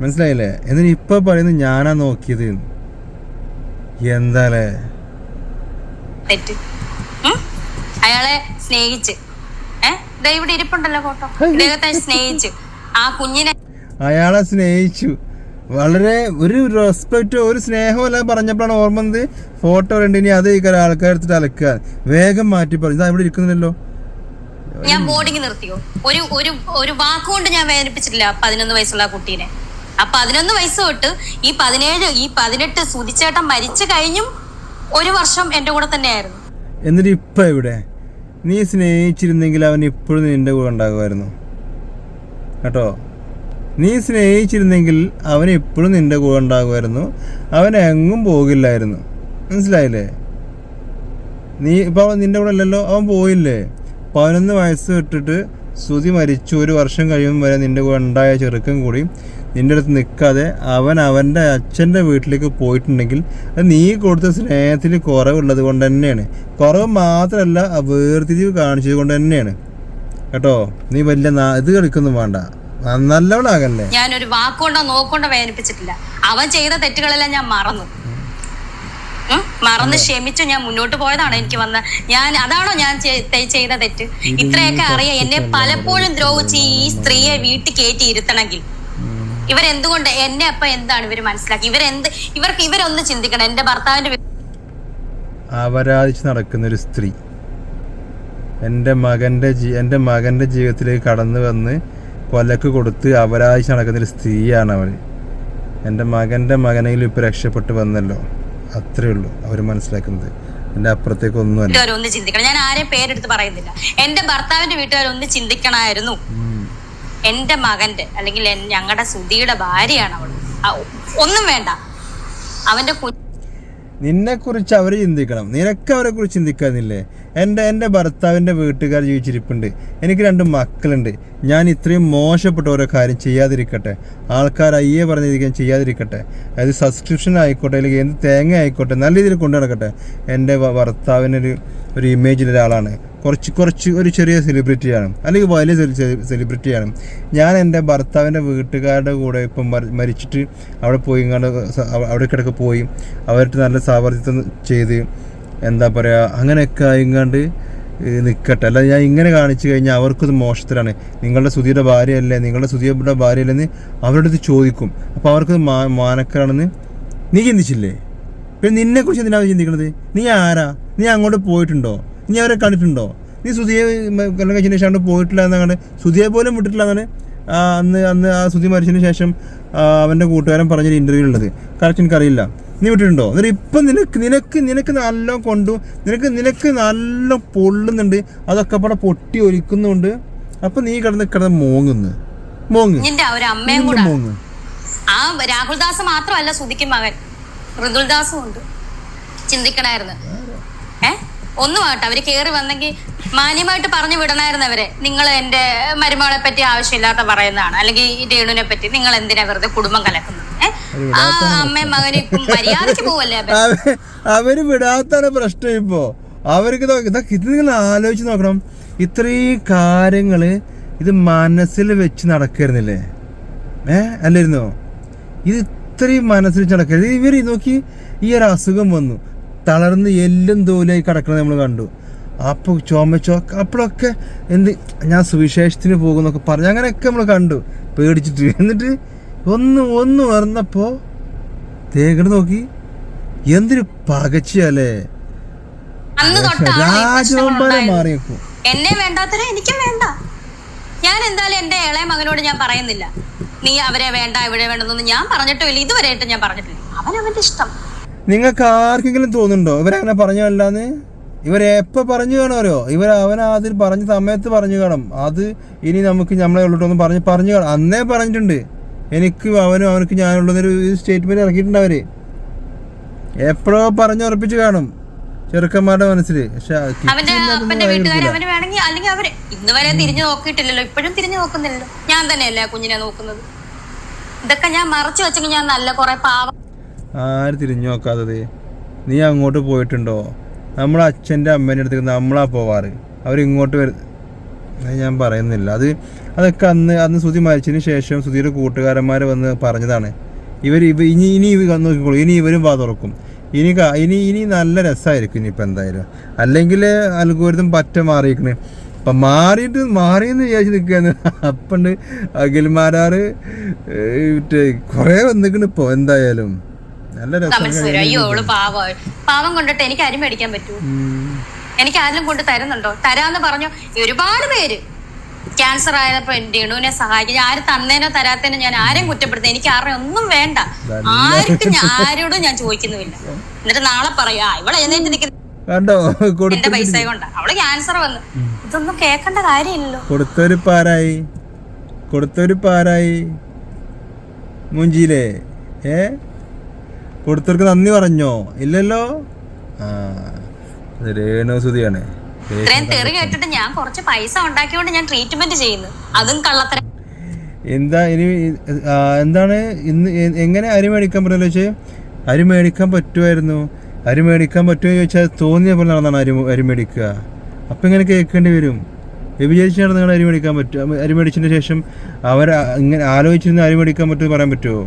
മനസ്സിലായില്ലേ? എന്നിട്ട് ഇപ്പൊ പറയുന്നത് ഞാനാ നോക്കിയത്. എന്താലേ അയാളെ സ്നേഹിച്ച് ഇവിടെ ഇരിപ്പുണ്ടല്ലോ ഫോട്ടോ, ഇദ്ദേഹത്തെ സ്നേഹിച്ച് ആ കുഞ്ഞിനെ അയാളെ സ്നേഹിച്ചു. വളരെ ഒരു റെസ്പെക്റ്റോ ഒരു സ്നേഹമോ എല്ലാം പറഞ്ഞപ്പോഴാണ് ഓർമ്മ വന്നത്. ഫോട്ടോ കണ്ട് ഇനി അത് ആൾക്കാരെടുത്തിട്ട് അലക്കുക, വേഗം മാറ്റി പറഞ്ഞു. ഇതാ ഇവിടെ ഇരിക്കുന്നില്ലല്ലോ. ഞാൻ ബോർഡിങ് നിർത്തിയോ? ഒരു വാക്കുകൊണ്ട് ഞാൻ വേദനിപ്പിച്ചിട്ടില്ല 11 വയസ്സുള്ള കുട്ടീനെ. ആ 11 വയസ്സ് തൊട്ട് ഈ 17 ഈ 18 സുധിച്ചേട്ടൻ മരിച്ചു കഴിഞ്ഞും 1 വർഷം എന്റെ കൂടെ തന്നെയായിരുന്നു. എന്നിട്ട് ഇപ്പൊ എവിടെ? നീ സ്നേഹിച്ചിരുന്നെങ്കിൽ അവൻ ഇപ്പോഴും നിന്റെ കൂടെ ഉണ്ടാകുമായിരുന്നു കേട്ടോ. നീ സ്നേഹിച്ചിരുന്നെങ്കിൽ അവൻ ഇപ്പോഴും നിന്റെ കൂടെ ഉണ്ടാകുമായിരുന്നു, അവൻ എങ്ങും പോകില്ലായിരുന്നു. മനസ്സിലായില്ലേ? നീ ഇപ്പോൾ നിന്റെ കൂടെ അല്ലല്ലോ, അവൻ പോയില്ലേ? 11 വയസ്സ് ഇട്ടിട്ട് ശ്രുതി മരിച്ചു 1 വർഷം കഴിയുമ്പോൾ വരെ നിന്റെ കൂടെ ഉണ്ടായ ചെറുക്കൻ കൂടി നിൻ്റെ അടുത്ത് നിൽക്കാതെ അവൻ്റെ അച്ഛൻ്റെ വീട്ടിലേക്ക് പോയിട്ടുണ്ടെങ്കിൽ അത് നീ കൊടുത്ത സ്നേഹത്തിൽ കുറവുള്ളത് കൊണ്ട് തന്നെയാണ്. കുറവ് മാത്രമല്ല, വേർതിരിവ് കാണിച്ചത് കൊണ്ട് തന്നെയാണ്. കേട്ടോ. നീ വലിയ ഇത് കളിക്കൊന്നും വേണ്ട, നല്ലവളാകല്ലേ. ഞാനൊരു വാക്കുകൊണ്ടോ നോക്കൊണ്ടോ വേദനിപ്പിച്ചിട്ടില്ല. അവൻ ചെയ്ത തെറ്റുകളെല്ലാം ഞാൻ മറന്ന് ക്ഷമിച്ചു ഞാൻ മുന്നോട്ട് പോയതാണ്. എനിക്ക് അതാണോ ഞാൻ ചെയ്ത തെറ്റ്? ഇത്രയൊക്കെ അറിയാം. എന്നെ പലപ്പോഴും ദ്രോഹിച്ച് ഈ സ്ത്രീയെ വീട്ടിൽ കയറ്റി ഇരുത്തണമെങ്കിൽ ഇവരെന്തുകൊണ്ട് എന്നെ അപ്പൊ എന്താണ് ഇവര് മനസ്സിലാക്കി? ഇവരൊന്ന് ചിന്തിക്കണം. എന്റെ ഭർത്താവിന്റെ അപരാധിച്ച് നടക്കുന്ന ഒരു സ്ത്രീ എൻ്റെ മകൻ്റെ ജീവിതത്തിലേക്ക് കടന്നു വന്ന് കൊലക്ക് കൊടുത്ത് അപരാധിച്ച് നടക്കുന്നൊരു സ്ത്രീയാണ് അവർ. എൻ്റെ മകനെങ്കിലും ഇപ്പം രക്ഷപ്പെട്ട് വന്നല്ലോ, അത്രേ ഉള്ളൂ അവർ മനസ്സിലാക്കുന്നത്. എൻ്റെ അപ്പുറത്തേക്കൊന്നുമല്ല. ഒന്ന് ചിന്തിക്കണം. ഞാൻ ആരെയും പേരെടുത്ത് പറയുന്നില്ല. എൻ്റെ ഭർത്താവിന്റെ വീട്ടുകാരൊന്ന് ചിന്തിക്കണമായിരുന്നു. എൻ്റെ മകന്റെ അല്ലെങ്കിൽ ഞങ്ങളുടെ സുധിയുടെ ഭാര്യയാണ് അവൾ. ഒന്നും വേണ്ട, അവന്റെ നിന്നെക്കുറിച്ച് അവർ ചിന്തിക്കണം. നിനക്ക് അവരെ കുറിച്ച് ചിന്തിക്കാനില്ലേ? എൻ്റെ ഭർത്താവിൻ്റെ വീട്ടുകാർ ജീവിച്ചിരിപ്പുണ്ട്, എനിക്ക് 2 മക്കളുണ്ട്. ഞാൻ ഇത്രയും മോശപ്പെട്ട ഓരോ കാര്യം ചെയ്യാതിരിക്കട്ടെ, ആൾക്കാർ അയ്യേ പറഞ്ഞിരിക്കാൻ ചെയ്യാതിരിക്കട്ടെ, അത് സബ്സ്ക്രിപ്ഷൻ ആയിക്കോട്ടെ അല്ലെങ്കിൽ എന്ത് തേങ്ങ ആയിക്കോട്ടെ, നല്ല രീതിയിൽ കൊണ്ടു നടക്കട്ടെ. എൻ്റെ ഭർത്താവിനൊരു ഇമേജിലൊരാളാണ്, കുറച്ച് ഒരു ചെറിയ സെലിബ്രിറ്റിയാണ് അല്ലെങ്കിൽ വലിയ സെലിബ്രിറ്റിയാണ്. ഞാൻ എൻ്റെ ഭർത്താവിൻ്റെ വീട്ടുകാരുടെ കൂടെ ഇപ്പം മരിച്ചിട്ട് അവിടെ പോയി അവിടേക്കിടയ്ക്ക് പോയി അവരുടെ നല്ല സാമർത്ഥ്യം ചെയ്ത് എന്താ പറയുക അങ്ങനെയൊക്കെ ആയിങ്ങാണ്ട് നിൽക്കട്ടെ. അല്ല ഞാൻ ഇങ്ങനെ കാണിച്ചു കഴിഞ്ഞാൽ അവർക്കത് മോശത്തിലാണ്. നിങ്ങളുടെ സുധിയുടെ ഭാര്യയല്ലേ, നിങ്ങളുടെ സുധിയുടെ ഭാര്യയല്ലെന്ന് അവരുടെ അടുത്ത് ചോദിക്കും. അപ്പോൾ അവർക്കത് മാനക്കാണെന്ന് നീ ചിന്തിച്ചില്ലേ? പിന്നെ നിന്നെക്കുറിച്ച് എന്തിനാണ് ചിന്തിക്കണത്? നീ ആരാ? നീ അങ്ങോട്ട് പോയിട്ടുണ്ടോ? നീ അവരെ കണ്ടിട്ടുണ്ടോ? നീ സുധിയെ കല്യാണം കഴിച്ചതിന് ശേഷം അങ്ങോട്ട് പോയിട്ടില്ല എന്നാണ്, സുധിയെ പോലും വിട്ടിട്ടില്ല എന്നാണ് അന്ന് ആ സുധി മരിച്ചതിന് ശേഷം അവൻ്റെ കൂട്ടുകാരൻ പറഞ്ഞൊരു ഇൻ്റർവ്യൂ ഉള്ളത്. കറക്റ്റ് എനിക്കറിയില്ല. നീ വിട്ടിട്ടുണ്ടോ? എന്നിട്ട് ഇപ്പം നിനക്ക് നല്ല നിനക്ക് നല്ല പൊള്ളുന്നുണ്ട്, അതൊക്കെ അവിടെ പൊട്ടി ഒലിക്കുന്നുണ്ട്. അപ്പം നീ കിടന്ന് മോങ്ങ് ആ രാഹുൽദാസ് മാത്രമല്ല സുധിക്ക് മകൻ ഋതുൽദാസും ഉണ്ട്. ചിന്തിക്കണായിരുന്നു. ഒന്നും ആട്ടെ, അവര് കേറി വന്നെങ്കിൽ മാന്യമായിട്ട് പറഞ്ഞു വിടണായിരുന്നു അവരെ. നിങ്ങൾ എന്റെ മരുമകളെ പറ്റി ആവശ്യമില്ലാത്ത പറയുന്നതാണ്, അല്ലെങ്കിൽ ഈ രേണുവിനെ പറ്റി നിങ്ങൾ എന്തിനാ വെറുതെ കുടുംബം കലക്കുന്നത്? ആ അമ്മയും മകനും ഇപ്പം മര്യാദക്ക് പോവല്ലേ അവര് വിടാത്താണ് പ്രശ്നം. ഇപ്പോ അവർക്ക് ഇത് നിങ്ങൾ ആലോചിച്ച് നോക്കണം. ഇത്രയും കാര്യങ്ങള് ഇത് മനസ്സിൽ വെച്ച് നടക്കരുന്നില്ലേ? അല്ലായിരുന്നോ? ഇത് ഇത്രയും മനസ്സിൽ വെച്ച് നടക്കരുത്. ഇവർ നോക്കി ഈ ഒരു അസുഖം വന്നു, തളർന്ന് എല്ലും തോലായി കിടക്കണം നമ്മൾ കണ്ടു. അപ്പോൾ അപ്പോഴൊക്കെ ഞാൻ സുവിശേഷത്തിന് പോകുന്നൊക്കെ പറഞ്ഞു, അങ്ങനെയൊക്കെ നമ്മൾ കണ്ടു പേടിച്ചിട്ട്. എന്നിട്ട് ഒന്ന് പറഞ്ഞപ്പോ തേങ്ങട് നോക്കി എന്തൊരു പകച്ചല്ലേ, രാജവന്മാരെ മാറി വെക്കും. എന്നെ വേണ്ടാത്തവരെ എനിക്കും വേണ്ട. ഞാൻ എന്തായാലും എന്റെ ഇളയ മകനോട് ഞാൻ പറയുന്നില്ല നീ അവരെ വേണ്ട ഇവിടെ വേണ്ടെന്നൊന്നും ഞാൻ പറഞ്ഞിട്ടില്ല, ഇതുവരെയായിട്ട് ഞാൻ പറഞ്ഞിട്ടില്ല. അവനവന്റെ ഇഷ്ടം. നിങ്ങൾക്ക് ആർക്കെങ്കിലും തോന്നുന്നുണ്ടോ ഇവരങ്ങനെ പറഞ്ഞല്ലാന്ന്? ഇവരെപ്പോൾ പറഞ്ഞു കാണുമല്ലോ, അവനതിൽ പറഞ്ഞ സമയത്ത് പറഞ്ഞു കാണും. അത് ഇനി നമുക്ക് നമ്മളെ ഉള്ളോട്ടൊന്നും പറഞ്ഞു കാണും. അന്നേ പറഞ്ഞിട്ടുണ്ട്, അവനക്ക് ഞാനുള്ളതൊരു സ്റ്റേറ്റ്മെന്റ് ഇറക്കിയിട്ടുണ്ട്. അവര് എപ്പോഴോ പറഞ്ഞുറപ്പിച്ച് കാണും ചെറുക്കന്മാരുടെ മനസ്സിൽ. പക്ഷെ അവന്റെ അപ്പന്റെ വീട്ടുകാർ അവന് വേണമെങ്കിൽ അല്ലെങ്കിൽ അവര് ഇന്ന് വരെ തിരിഞ്ഞു നോക്കിയിട്ടില്ലല്ലോ, ഇപ്പോഴും തിരിഞ്ഞു നോക്കുന്നില്ലല്ലോ. ഞാൻ തന്നെയല്ലേ കുഞ്ഞിനെ നോക്കുന്നത്. ഇതൊക്കെ ഞാൻ മറച്ചു വെച്ചെങ്കിൽ ഞാൻ നല്ല കുറെ പാവം. ആര് തിരിഞ്ഞു നോക്കാത്തത്? നീ അങ്ങോട്ട് പോയിട്ടുണ്ടോ? നമ്മളെ അച്ഛൻ്റെ അമ്മേൻ്റെ അടുത്തേക്ക് നമ്മളാ പോവാറ്, അവരിങ്ങോട്ട് ഞാൻ പറയുന്നില്ല. അതൊക്കെ അന്ന് സുധി മരിച്ചതിന് ശേഷം സുധിയുടെ കൂട്ടുകാരന്മാർ വന്ന് പറഞ്ഞതാണ്. ഇനി നോക്കിക്കോളൂ, ഇനി ഇവരും വാ തുറക്കും. ഇനി നല്ല രസമായിരിക്കും ഇനിയിപ്പോൾ എന്തായാലും. അല്ലെങ്കിൽ അൽഗോരിതം പറ്റ മാറിയിരിക്കണ്. അപ്പം മാറിയെന്ന് വിചാരിച്ച് നിൽക്കുകയാണ്. അപ്പണ്ട് അഖിൽമാരാറ് കുറേ വന്നിക്കണ് ഇപ്പോൾ. എന്തായാലും നല്ല രസം. പാവം കൊണ്ടിട്ട് എനിക്ക് അരി മേടിക്കാൻ പറ്റൂ? എനിക്ക് ആരെങ്കിലും കൊണ്ട് തരുന്നുണ്ടോ? തരാന്ന് പറഞ്ഞു ഒരുപാട് പേര് ക്യാൻസർ ആയപ്പോ രേണുവിനെ സഹായിക്കും. ആര് തന്നേനോ തരാത്തേനോ ഞാൻ ആരെയും കുറ്റപ്പെടുത്തുന്നത്, എനിക്ക് ആരുടെ ഒന്നും വേണ്ട. ആരോടും ഞാൻ ചോദിക്കുന്നുമില്ല. എന്നിട്ട് നാളെ പറയാ ഇവിടെ എഴുന്നേറ്റ് നിൽക്കുന്ന എന്റെ പൈസ കൊണ്ടാ അവള് ക്യാൻസർ വന്നു. ഇതൊന്നും കേൾക്കേണ്ട കാര്യമില്ലല്ലോ. കൊടുത്തൊരു പാരായി മുഞ്ചിയിലേ കൊടുത്തവർക്ക് നന്ദി പറഞ്ഞോ? ഇല്ലല്ലോ. രേണു സുധിയാണ്. ഇത്രയും തെറി കേട്ടിട്ട് ഞാൻ കുറച്ച് പൈസ ഉണ്ടാക്കിയോണ്ട് ഞാൻ ട്രീറ്റ്മെന്റ് ചെയ്യുന്നു, അതും കള്ളത്തരം. എന്താണ് എങ്ങനെ അരി മേടിക്കാൻ പറ്റില്ല വെച്ചാൽ അരി മേടിക്കാൻ പറ്റുമായിരുന്നു. അരി മേടിക്കാൻ പറ്റുമോ ചോദിച്ചാൽ തോന്നിയ പോലെ നടന്നാണ് അരി മേടിക്കുക. അപ്പം ഇങ്ങനെ കേൾക്കേണ്ടി വരും. വ്യഭിചരിച്ചാണ് നിങ്ങൾ അരി മേടിക്കാൻ പറ്റും? അരി മേടിച്ചതിന് ശേഷം ഇങ്ങനെ ആലോചിച്ചിരുന്ന് അരി മേടിക്കാൻ പറ്റുമെന്ന് പറയാൻ പറ്റുമോ?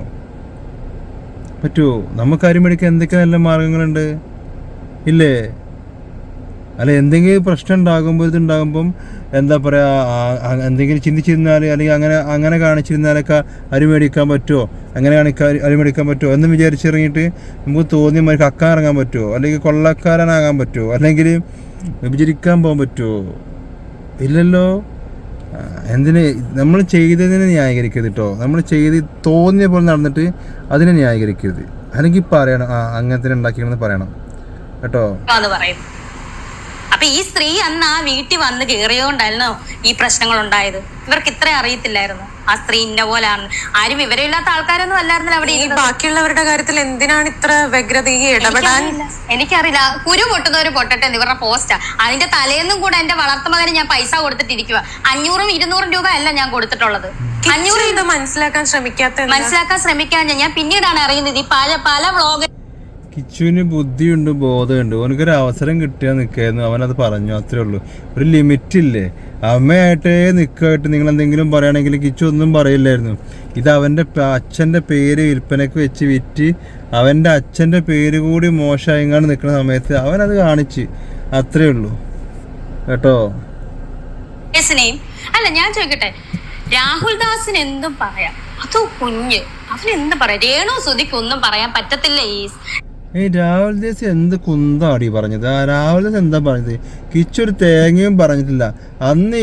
നമുക്ക് അരി മേടിക്കാൻ എന്തൊക്കെ നല്ല മാർഗങ്ങളുണ്ട് ഇല്ലേ? അല്ല, എന്തെങ്കിലും പ്രശ്നം ഇതുണ്ടാകുമ്പം എന്താ പറയുക, എന്തെങ്കിലും ചിന്തിച്ചിരുന്നാൽ അല്ലെങ്കിൽ അങ്ങനെ കാണിച്ചിരുന്നാലൊക്കെ അരി മേടിക്കാൻ പറ്റുമോ, അങ്ങനെ അരി മേടിക്കാൻ പറ്റുമോ എന്ന് വിചാരിച്ചിറങ്ങിയിട്ട് നമുക്ക് തോന്നിയ മാതിരി കക്കാൻ ഇറങ്ങാൻ പറ്റുമോ, അല്ലെങ്കിൽ കൊള്ളക്കാരനാകാൻ പറ്റുമോ, അല്ലെങ്കിൽ വിഭജിക്കാൻ പോകാൻ പറ്റുമോ? ഇല്ലല്ലോ. എന്തിന് നമ്മൾ ചെയ്തതിനെ ന്യായീകരിക്കരുത് കേട്ടോ. നമ്മൾ ചെയ്ത് തോന്നിയ പോലെ നടന്നിട്ട് അതിനെ ന്യായീകരിക്കരുത്. അല്ലെങ്കിൽ പറയണം അങ്ങനത്തെ ഉണ്ടാക്കിയെന്ന് പറയണം കേട്ടോ. അപ്പൊ ഈ സ്ത്രീ അന്ന് ആ വീട്ടിൽ വന്ന് കയറിയോണ്ടായിരുന്നോ ഈ പ്രശ്നങ്ങൾ ഉണ്ടായത്? ഇവർക്ക് ഇത്ര അറിയത്തില്ലായിരുന്നു ആ സ്ത്രീ ഇന്ന പോലാണ്? ആരും വിവരമില്ലാത്ത ആൾക്കാരൊന്നും അല്ലായിരുന്നല്ലോ അവിടെ. ബാക്കിയുള്ളവരുടെ കാര്യത്തിൽ എന്തിനാണ് ഇത്ര വ്യഗ്രത ഇടപെടാൻ? എനിക്കറിയില്ല. കുരു പൊട്ടുന്നവര് പൊട്ടട്ടെ ഇവരുടെ പോസ്റ്റാ. അതിന്റെ തലേന്നും കൂടെ എന്റെ വളർത്തുമകന് ഞാൻ പൈസ കൊടുത്തിട്ടിരിക്കുക. 500-200 രൂപ അല്ല ഞാൻ കൊടുത്തിട്ടുള്ളത്. 500 ഇത് മനസ്സിലാക്കാൻ ശ്രമിക്കാൻ ഞാൻ പിന്നീടാണ് അറിയുന്നത് ഈ പല വ്ളോഗ്. കിച്ചുവിന് ബുദ്ധിയുണ്ട്, ബോധമുണ്ട്. അവനക്കൊരു അവസരം കിട്ടിയാൽ നിൽക്കായിരുന്നു. അവനത് പറഞ്ഞു, അത്രേ ഉള്ളൂ. ഒരു ലിമിറ്റില്ലേ? അമ്മയായിട്ടേ നിൽക്കായിട്ട് നിങ്ങൾ എന്തെങ്കിലും പറയുകയാണെങ്കിൽ കിച്ചു ഒന്നും പറയില്ലായിരുന്നു. ഇത് അവൻ്റെ അച്ഛൻ്റെ പേര് വിൽപ്പനയ്ക്ക് വെച്ച് വിറ്റ് അവൻ്റെ അച്ഛൻ്റെ പേര് കൂടി മോശമായിങ്ങാണ്ട് നിൽക്കുന്ന സമയത്ത് അവനത് കാണിച്ച്, അത്രേ ഉള്ളൂ കേട്ടോ. അല്ല, ഞാൻ ചോദിക്കട്ടെ, രാഹുൽ ദാസിന് എന്തും പറയാം, അത് കുഞ്ഞ് അവനെന്ത് പറയാം? രേണു സുധിക്ക് ഒന്നും പറയാൻ പറ്റത്തില്ല. രാഹുൽ ദേശ് എന്ത് കുന്താടി പറഞ്ഞത്? രാഹുൽ ദാസ് എന്താ പറഞ്ഞത്? കിച്ചു ഒരു തേങ്ങയും പറഞ്ഞിട്ടില്ല. അന്ന്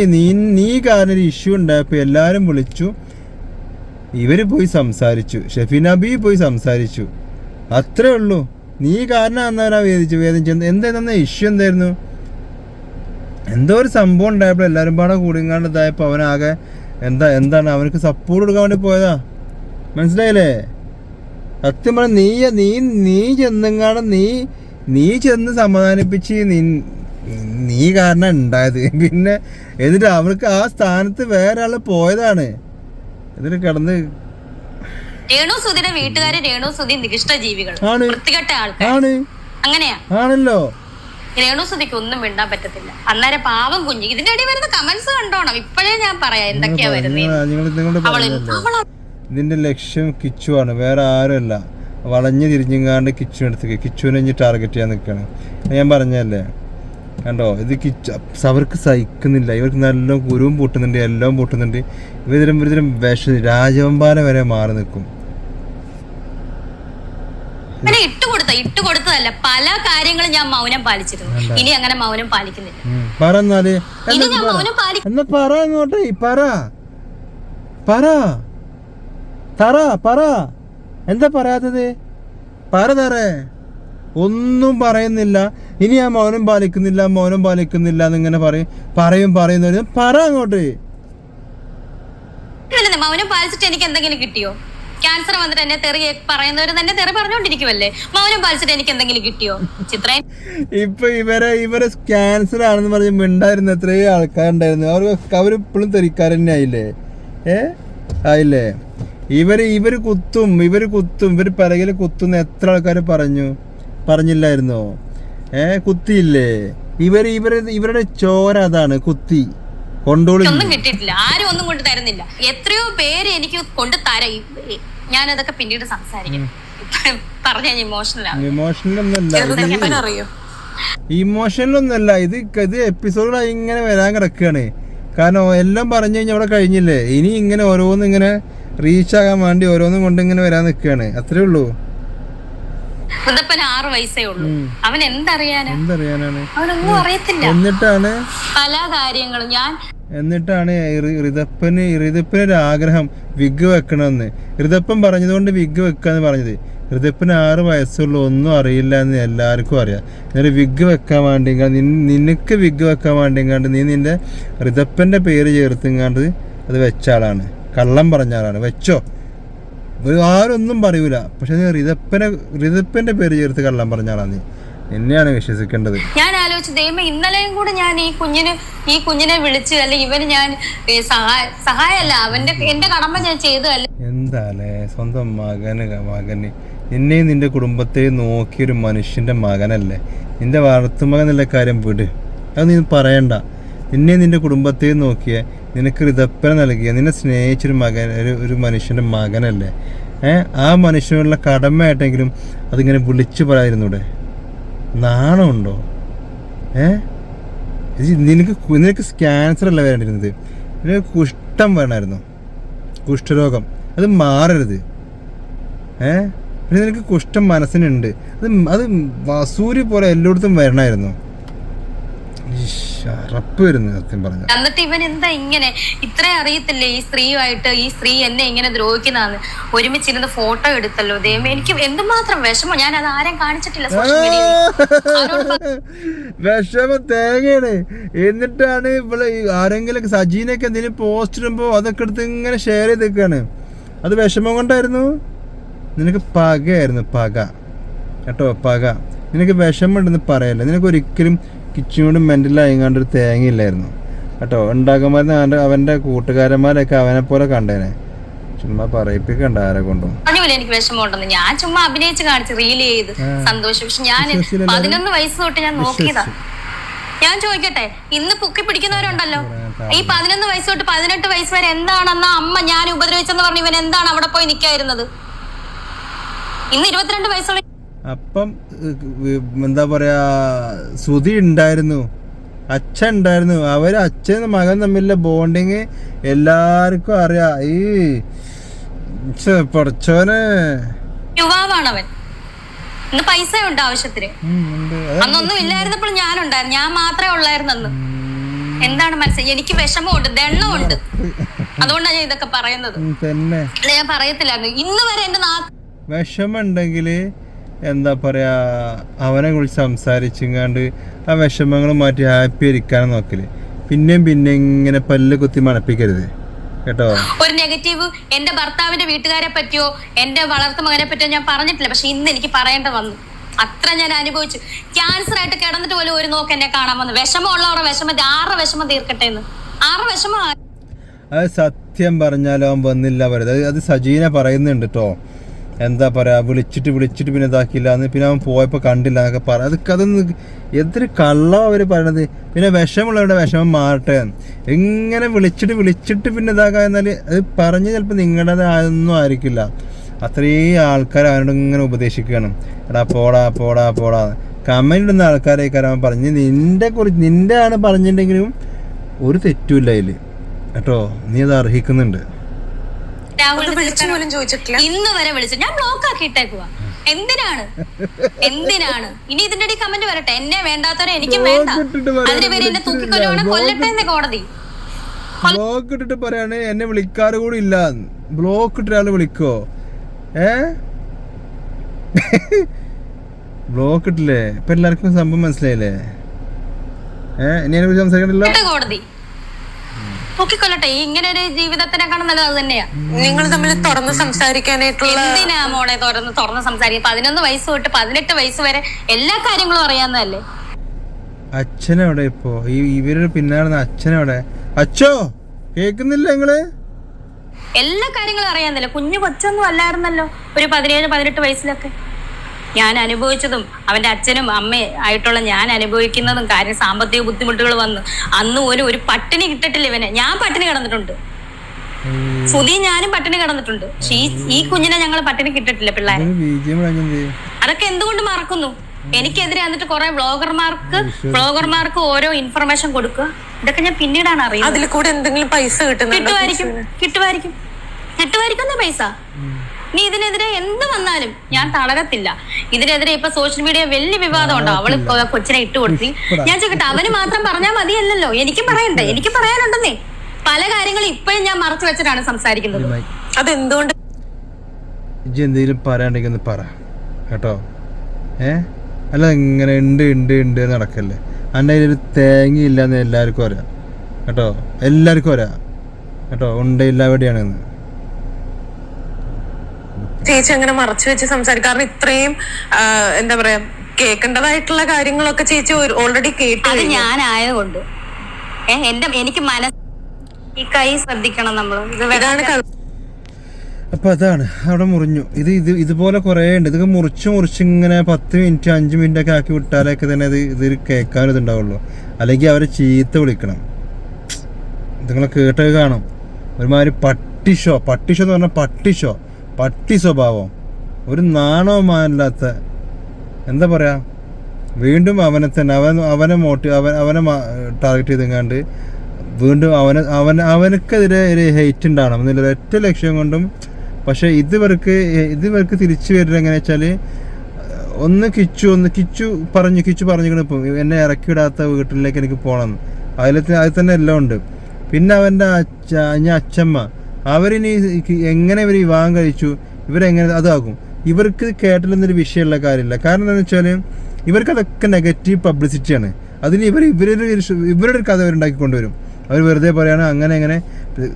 നീ കാരണം ഒരു ഇഷ്യൂ ഉണ്ടായപ്പോൾ എല്ലാവരും വിളിച്ചു, ഇവര് പോയി സംസാരിച്ചു, ഷെഫീനബി പോയി സംസാരിച്ചു, അത്രേ ഉള്ളൂ. നീ കാരണം അന്നവരാ വേദിച്ചു. എന്തായിരുന്നു ഇഷ്യൂ? എന്തായിരുന്നു? എന്തോ ഒരു സംഭവം ഉണ്ടായപ്പോൾ എല്ലാവരും പാടെ കൂടിങ്ങാണ്ട് ഇതായപ്പോൾ അവനാകെ എന്താണ് അവനക്ക് സപ്പോർട്ട് കൊടുക്കാൻ വേണ്ടി പോയതാ. മനസ്സിലായില്ലേ? സത്യം പറഞ്ഞ നീ ചെന്നെങ്ങാണ് നീ ചെന്ന് സമാധാനിപ്പിച്ച് നീ കാരണം ഉണ്ടായത്. പിന്നെ എന്നിട്ട് അവർക്ക് ആ സ്ഥാനത്ത് വേറെ ആള് പോയതാണ്. എന്നിട്ട് കിടന്ന് ആണല്ലോ. രേണുസുതിക്ക് ഒന്നും മിണ്ടാൻ പറ്റത്തില്ല. അന്നേരം പാവം കുഞ്ഞ് ഇതിന്റെ ഇടയിൽ വരുന്ന കമന്റ്സ് കണ്ടോണം. ഇപ്പോഴേ ഞാൻ പറയാം എന്തൊക്കെയാ വരുന്നത്. ഇതിന്റെ ലക്ഷ്യം കിച്ചു ആണ്, വേറെ ആരുമല്ല. വളഞ്ഞു തിരിഞ്ഞുങ്ങാണ്ട് കിച്ചുവിനെ ഇനി ടാർഗറ്റ് ചെയ്യാൻ നിൽക്കുകയാണ്. ഞാൻ പറഞ്ഞല്ലേ കണ്ടോ, ഇത് അവർക്ക് സഹിക്കുന്നില്ല. ഇവർക്ക് നല്ല കുരുവും പൊട്ടുന്നുണ്ട്, എല്ലാം പൊട്ടുന്നുണ്ട്. ഇവരും രാജവമ്പാല വരെ മാറി നിൽക്കും. ഇട്ടുകൊടുത്തതല്ല, പല കാര്യങ്ങളും ഞാൻ മൗനം പാലിച്ചിരുന്നു. ഇനി അങ്ങനെ മൗനം പാലിക്കുന്നില്ല. പറഞ്ഞാല് എന്നാ പറ അങ്ങോട്ടേ, പറ എന്താ പറയാത്തത്? തറേ ഒന്നും പറയുന്നില്ല. ഇനി ഞാൻ മൗനം പാലിക്കുന്നില്ല എന്നിങ്ങനെ പറയുന്നവര് പറ അങ്ങോട്ട്. മൗനം പാലിച്ചിട്ട് എനിക്ക് എന്തെങ്കിലും കിട്ടിയോ? ക്യാൻസർ വന്നിട്ട് എന്നെ തെറി പറയുന്നവര് തന്നെ തെറി പറഞ്ഞോണ്ടിരിക്കുവല്ലേ. മൗനം പാലിച്ചിട്ട് എനിക്ക് എന്തെങ്കിലും കിട്ടിയോ? ചിത്ര ഇപ്പൊ ഇവരെ ക്യാൻസർ ആണെന്ന് പറഞ്ഞ് മിണ്ടായിരുന്ന എത്രയോ ആൾക്കാരുണ്ടായിരുന്നു. അവരിപ്പോഴും തെറിക്കാരന്നെ ആയില്ലേ? ആയില്ലേ? ഇവര് കുത്തും ഇവര് പിറകില് കുത്തുന്ന എത്ര ആൾക്കാർ പറഞ്ഞില്ലായിരുന്നോ? കുത്തിയില്ലേ? ഇവരുടെ ചോര അതാണ്, കുത്തി കൊണ്ടോളി. ഒന്നും കിട്ടിയിട്ടില്ല, ആരും ഒന്നും കൊണ്ട് തരുന്നില്ല. എത്രയോ പേര് എനിക്ക് കൊണ്ട് തരാം. ഞാനതൊക്കെ പിന്നീട് സംസാരിക്കും. പറഞ്ഞ ഇമോഷണലൊന്നല്ല. ഇത് എപ്പിസോഡായി ഇങ്ങനെ വരാൻ കിടക്കുകയാണ്. കാരണം എല്ലാം പറഞ്ഞു കഴിഞ്ഞാൽ അവിടെ കഴിഞ്ഞില്ലേ. ഇനി ഇങ്ങനെ ഓരോന്നും ഇങ്ങനെ റീച്ച് ആകാൻ വേണ്ടി ഓരോന്നും കൊണ്ട് ഇങ്ങനെ വരാൻ നിൽക്കുകയാണ്. അത്രേ ഉള്ളൂ. 6 വയസ്സേ ഉള്ളൂ. അവൻ എന്തറിയാനാണ്? അവനൊന്നും അറിയത്തില്ല. എന്നിട്ടാണ് പല കാര്യങ്ങളും എന്നിട്ടാണ് ഋതപ്പനൊരു ആഗ്രഹം വിഗ് വെക്കണമെന്ന്. ഋതപ്പൻ പറഞ്ഞതുകൊണ്ട് വിഗ് വെക്കാന്ന് പറഞ്ഞത്. ഋതപ്പന് 6 വയസ്സുള്ളൂ, ഒന്നും അറിയില്ല എന്ന് എല്ലാവർക്കും അറിയാം. എന്നിട്ട് വിഗ് വെക്കാൻ വേണ്ടിങ്ങാണ്ട് നിനക്ക് വിഗ് വെക്കാൻ വേണ്ടിങ്ങാണ്ട് നീ നിന്റെ ഋതപ്പൻ്റെ പേര് ചേർത്തിങ്ങാണ്ട് അത് വെച്ച ആളാണ്, കള്ളം പറഞ്ഞ ആളാണ്. വെച്ചോ, ആരൊന്നും പറയൂല. പക്ഷെ നീ ഋതപ്പൻ്റെ പേര് ചേർത്ത് കള്ളം പറഞ്ഞ ആളാണ്. നീ എന്നെയാണ് വിശ്വസിക്കേണ്ടത്. ഞാൻ ആലോചിച്ചു, ദൈവം ഇന്നലെയും കൂടെ ഞാൻ ഈ കുഞ്ഞിനെ വിളിച്ച്, അല്ലെങ്കിൽ ഇവന് ഞാൻ സഹായമല്ല, എന്റെ കടമ ഞാൻ ചെയ്തതല്ല. എന്താലേ സ്വന്തം മകന് നിന്നെയും നിന്റെ കുടുംബത്തെയും നോക്കിയൊരു മനുഷ്യന്റെ മകനല്ലേ. നിന്റെ വളർത്തുമകൻ എന്നുള്ള കാര്യം വിട്, അത് നീ പറയണ്ട. നിന്നെ നിൻ്റെ കുടുംബത്തെയും നോക്കിയ നിനക്ക് ഋതപ്പന നൽകിയ നിന്നെ സ്നേഹിച്ചൊരു മകൻ ഒരു മനുഷ്യൻ്റെ മകനല്ലേ. ആ മനുഷ്യനുള്ള കടമയായിട്ടെങ്കിലും അതിങ്ങനെ വിളിച്ചു പറയാതിരുന്നൂടെ? നാണമുണ്ടോ? നിനക്ക് ക്യാൻസർ അല്ല വരേണ്ടിരുന്നത്, നിനക്ക് കുഷ്ഠം വരണമായിരുന്നു, കുഷ്ഠരോഗം. അത് മാറരുത്. പിന്നെ നിനക്ക് കുഷ്ഠം മനസ്സിനുണ്ട്, അത് വസൂരി പോലെ എല്ലായിടത്തും വരണമായിരുന്നു. റപ്പ് വരുന്നു സത്യം പറഞ്ഞ. എന്നിട്ട് ഇവൻ എന്താ ഇങ്ങനെ ഇത്ര അറിയത്തില്ലേ ഈ സ്ത്രീയുമായിട്ട്, ഈ സ്ത്രീ എന്നെ ഇങ്ങനെ ദ്രോഹിക്കുന്നതാണ്. ഒരുമിച്ചിരുന്ന് ഫോട്ടോ എടുത്തല്ലോ ദൈവം, എനിക്ക് എന്തുമാത്രം വിഷമം. ഞാൻ അത് ആരും കാണിച്ചിട്ടില്ല സോഷ്യൽ മീഡിയയിൽ. വിഷമം തേങ്ങയാണ്. എന്നിട്ടാണ് ഇവിടെ ആരെങ്കിലും സജീനൊക്കെ എന്തെങ്കിലും പോസ്റ്റ് ഇടുമ്പോ അതൊക്കെ എടുത്ത് ഇങ്ങനെ ഷെയർ ചെയ്തേക്കാണ്. അത് വിഷമം കൊണ്ടായിരുന്നു. നിനക്ക് പകയായിരുന്നു, പക കേട്ടോ, പക. നിനക്ക് വിഷമം ഉണ്ടെന്ന് പറയല്ല. നിനക്ക് ഒരിക്കലും കിച്ചുകൊണ്ട് മെൻ്റലായിങ്ങാണ്ടൊരു തേങ്ങയില്ലായിരുന്നു കേട്ടോ. ഉണ്ടാകുമ്പോൾ അവൻ്റെ കൂട്ടുകാരന്മാരൊക്കെ അവനെ പോലെ കണ്ടേനെ. ചുമ്മാ പറയിപ്പിക്കണ്ട ആരെ കൊണ്ടും. പറഞ്ഞില്ല എനിക്ക് വിഷമമുണ്ടെന്ന്. ഞാൻ ചുമ്മാ അഭിനയിച്ച് കാണിച്ചു, റീൽ ചെയ്ത് സന്തോഷം. പക്ഷെ ഞാൻ 11 വയസ്സ് തൊട്ട് ഞാൻ നോക്കിയതാ. ഞാൻ ചോദിക്കട്ടെ, ഇന്ന് പൊക്കി പിടിക്കുന്നവരുണ്ടല്ലോ, ഈ 11 വയസ്സ് തൊട്ട് 18 വയസ്സ് വരെ എന്താണെന്ന അമ്മ ഞാൻ ഉപദ്രവിച്ചെന്ന് പറഞ്ഞ് ഇവൻ എന്താണ് അവിടെ പോയി നിൽക്കായിരുന്നത്? ഇന്ന് 22 വയസ്സുള്ള അപ്പം എന്താ പറയാ, ശ്രുതി ഉണ്ടായിരുന്നു, അച്ഛൻ ഉണ്ടായിരുന്നു. അച്ഛനും മകൻ തമ്മിലുള്ള ബോണ്ടിങ് എല്ലാവർക്കും അറിയാം. ഈ പഠിച്ചോന് യുവാവാണവൻ. ഇന്ന് പൈസ ഉണ്ട് ആവശ്യത്തിന്. അന്നൊന്നും ഇല്ലായിരുന്നപ്പോൾ ഞാനുണ്ടായിരുന്നു, ഞാൻ മാത്രമേ ഉള്ളായിരുന്നു അന്ന്. എന്താണ് മനസ്സിലായി? എനിക്ക് വിഷമമുണ്ട്, ദണ്ണമുണ്ട്. അതുകൊണ്ടാണ് ഞാൻ ഇതൊക്കെ പറയുന്നത്. തന്നെ ഞാൻ പറയത്തില്ലായിരുന്നു ഇന്ന് വരെ. എന്റെ വിഷമുണ്ടെങ്കിൽ എന്താ പറയാ, അവനെ കുറിച്ച് സംസാരിച്ചിങ്ങാണ്ട് ആ വിഷമങ്ങൾ മാറ്റി ഹാപ്പി ഇരിക്കാനും നോക്കല്. പിന്നെയും പിന്നെ ഇങ്ങനെ പല്ല് കുത്തി മണപ്പിക്കരുത് കേട്ടോ. ഒരു നെഗറ്റീവ് എന്റെ ഭർത്താവിന്റെ വീട്ടുകാരെ പറ്റിയോ എന്റെ വളർത്തു മകനെ പറ്റിയോ ഞാൻ പറഞ്ഞിട്ടില്ല. പക്ഷെ ഇന്ന് എനിക്ക് പറയേണ്ട വന്നു. അത്ര ഞാൻ അനുഭവിച്ചു. ക്യാൻസർ ആയിട്ട് കിടന്നിട്ട് പോലും ഒരു നോക്ക് എന്നെ കാണാൻ വന്നു. വിഷമമുള്ളവരുടെ വിഷമം, 6 വിഷമം തീർക്കട്ടെ എന്ന്. 6 വിഷമം. അത് സത്യം പറഞ്ഞാലും അവൻ വന്നില്ല പറയുന്നത്. അത് സജീന പറയുന്നുണ്ട് കേട്ടോ. എന്താ പറയാ, വിളിച്ചിട്ട് പിന്നെ ഇതാക്കില്ല എന്ന്, പിന്നെ അവൻ പോയപ്പോൾ കണ്ടില്ല എന്നൊക്കെ പറ. അതൊന്ന് എന്തൊരു കള്ളം അവർ പറയണത്. പിന്നെ വിഷമുള്ളവരുടെ വിഷമം മാറട്ടെ. ഇങ്ങനെ വിളിച്ചിട്ട് പിന്നെ ഇതാക്കുക എന്നാൽ അത് പറഞ്ഞ് ചിലപ്പോൾ നിങ്ങളുടേത് അതൊന്നും ആയിരിക്കില്ല. അത്രയും ആൾക്കാർ അവനോട് ഇങ്ങനെ ഉപദേശിക്കുകയാണ്. എടാ പോടാ കമൻ്റ് ഇടുന്ന ആൾക്കാരെ അവൻ പറഞ്ഞ് നിൻ്റെ ആണ് പറഞ്ഞിട്ടുണ്ടെങ്കിലും ഒരു തെറ്റുമില്ല അതിൽ കേട്ടോ. നീ അത് അർഹിക്കുന്നുണ്ട്. ഇന്ന് വരെ വിളിച്ചു, ഞാൻ ബ്ലോക്ക് ആക്കിയിട്ടേക്കുവാ. എന്തിനാണ് ഇനി ഇതിന്റെ ഇടയിൽ കമന്റ് വരട്ടെ? എന്നെ വേണ്ടാത്തവരെ എനിക്കും വേണ്ട, അതിന് പേര് എന്നെ തൂക്കിക്കൊല്ലുവാണ്, കൊല്ലട്ടെ എന്നെ കോടതി. ബ്ലോക്ക് ഇട്ടിട്ട് പറയാണ് എന്നെ വിളിക്കാറ് കൂടി ഇല്ല. ബ്ലോക്ക് ഇട്ടൊരാള് വിളിക്കോ? ബ്ലോക്ക് ഇട്ടില്ലേ? ഇപ്പൊ എല്ലാവർക്കും സംഭവം മനസ്സിലായില്ലേ? ഇനി അതിനെ കുറിച്ച് സംസാരിക്കണ്ടല്ലോ. കോടതി തൂക്കിക്കൊല്ലട്ടെ. ഇങ്ങനെ ഒരു ജീവിതത്തിനെക്കാളും നല്ലത് അത് തന്നെയാ. നിങ്ങൾ തമ്മിൽ തുറന്ന് സംസാരിക്കാനായിട്ടുള്ള എന്തിനാ മോളെ തുറന്ന് സംസാരിക്കുക? 11 വയസ്സ് തൊട്ട് 18 വയസ്സ് വരെ എല്ലാ കാര്യങ്ങളും അറിയാവുന്നതല്ലേ. അച്ഛനെവിടെ ഇപ്പോ? ഇവരുടെ പിന്നാലെ അച്ഛനെവിടെ? അച്ഛോ കേക്കുന്നില്ല നിങ്ങള്? എല്ലാ കാര്യങ്ങളും അറിയാന്നല്ലോ. കുഞ്ഞു കൊച്ചൊന്നും അല്ലായിരുന്നല്ലോ ഒരു 17-18 വയസ്സിലൊക്കെ. ഞാൻ അനുഭവിച്ചതും അവന്റെ അച്ഛനും അമ്മയും ആയിട്ടുള്ള ഞാൻ അനുഭവിക്കുന്നതും കാര്യം സാമ്പത്തിക ബുദ്ധിമുട്ടുകൾ വന്നു. അന്ന് ഒരു പട്ടിണി കിട്ടട്ടില്ല ഇവനെ. ഞാൻ പട്ടിണി കിടന്നിട്ടുണ്ട്, സുധി ഞാനും പട്ടിണി കിടന്നിട്ടുണ്ട്. പക്ഷെ ഈ കുഞ്ഞിനെ ഞങ്ങൾ പട്ടിണി കിട്ടട്ടില്ല പിള്ളേരെ. അതൊക്കെ എന്തുകൊണ്ട് മറക്കുന്നു? എനിക്കെതിരെ എന്നിട്ട് കുറെ വ്ളോഗർമാർക്ക് ഓരോ ഇൻഫർമേഷൻ കൊടുക്കുക. ഇതൊക്കെ ഞാൻ പിന്നീടാണ് അറിയുന്നത്. അതിൽ കൂടെ എന്തെങ്കിലും പൈസ കിട്ടുമായിരിക്കും പൈസ. നീ ഇതിനെതിരെ എന്ത് വന്നാലും ഞാൻ തളരത്തില്ല. ഇതിനെതിരെ ഇപ്പൊ സോഷ്യൽ മീഡിയ വലിയ വിവാദം ഉണ്ടോ? അവള് കൊച്ചിനെ ഇട്ട് കൊടുത്തി. ഞാൻ ചോദിക്കട്ടെ, അവന് മാത്രം പറഞ്ഞാൽ മതിയല്ലോ, എനിക്ക് പറയണ്ടേ? എനിക്ക് പറയാനുണ്ടെന്നേ. പല കാര്യങ്ങളും ഇപ്പോഴും ഞാൻ മറച്ചു വെച്ചിട്ടാണ് സംസാരിക്കുന്നത്. അതെന്തുകൊണ്ട്? എന്തെങ്കിലും പറയാണ്ടെങ്കിൽ ഒന്ന് പറ കേട്ടോ. അല്ല ഇങ്ങനെ ഉണ്ട് നടക്കല്ലേ. എൻ്റെ കയ്യിലൊരു തേങ്ങയില്ലാന്ന് എല്ലാവർക്കും അറിയാം കേട്ടോ. എല്ലാവർക്കും അറിയാം കേട്ടോ. ഉണ്ടയില്ല എവിടെയാണെന്ന്. ചേച്ചി അങ്ങനെ മറച്ചു വെച്ച് സംസാരിക്കും. കാരണം ഇത്രയും എന്താ പറയാ, കേൾക്കേണ്ടതായിട്ടുള്ള കാര്യങ്ങളൊക്കെ ചേച്ചി ഓൾറെഡി കേട്ടു. അത് ഞാനായതുകൊണ്ട് എനിക്ക് ഈ കൈ ശ്രദ്ധിക്കണം നമ്മള്. ഇതാണ് അപ്പൊ അതാണ് അവിടെ മുറിഞ്ഞു. ഇതുപോലെ കുറേ ഉണ്ട്. ഇതൊക്കെ മുറിച്ച് ഇങ്ങനെ 10 മിനിറ്റ് 5 മിനിറ്റ് ഒക്കെ ആക്കി വിട്ടാലൊക്കെ തന്നെ ഇത് കേൾക്കാനും ഇതുണ്ടാവുള്ളൂ. അല്ലെങ്കിൽ അവരെ ചീത്ത വിളിക്കണം നിങ്ങൾ കേട്ടത് കാണും. ഒരുമാതിരി പട്ടിഷോ എന്ന് പറഞ്ഞാൽ പട്ടി സ്വഭാവം, ഒരു നാണവുമാനില്ലാത്ത, എന്താ പറയുക, വീണ്ടും അവനെ തന്നെ അവനെ ടാർഗറ്റ് ചെയ്തെങ്ങാണ്ട് വീണ്ടും അവനക്കെതിരെ ഒരു ഹെയ്റ്റ് ഉണ്ടാവണം എന്നുള്ള ഒറ്റ ലക്ഷ്യം കൊണ്ടും. പക്ഷേ ഇതിവർക്ക് തിരിച്ചു വരുന്നത് എങ്ങനെയാ വെച്ചാൽ, കിച്ചു പറഞ്ഞിരിക്കണം ഇപ്പം എന്നെ ഇറക്കി വിടാത്ത വീട്ടിലേക്ക് എനിക്ക് പോകണം, അതിൽ തന്നെ എല്ലാം ഉണ്ട്. പിന്നെ അവൻ്റെ അച്ഛമ്മ, അവരിനി എങ്ങനെ ഇവർ വിവാഹം കഴിച്ചു, ഇവരെങ്ങനെ അതാകും. ഇവർക്ക് കേട്ടില്ലെന്നൊരു വിഷയമുള്ള കാര്യമില്ല. കാരണം എന്താണെന്ന് വെച്ചാൽ ഇവർക്കതൊക്കെ നെഗറ്റീവ് പബ്ലിസിറ്റിയാണ്. അതിന് ഇവരുടെ ഒരു കഥ അവരുണ്ടാക്കി കൊണ്ടുവരും. അവർ വെറുതെ പറയാണ് അങ്ങനെ.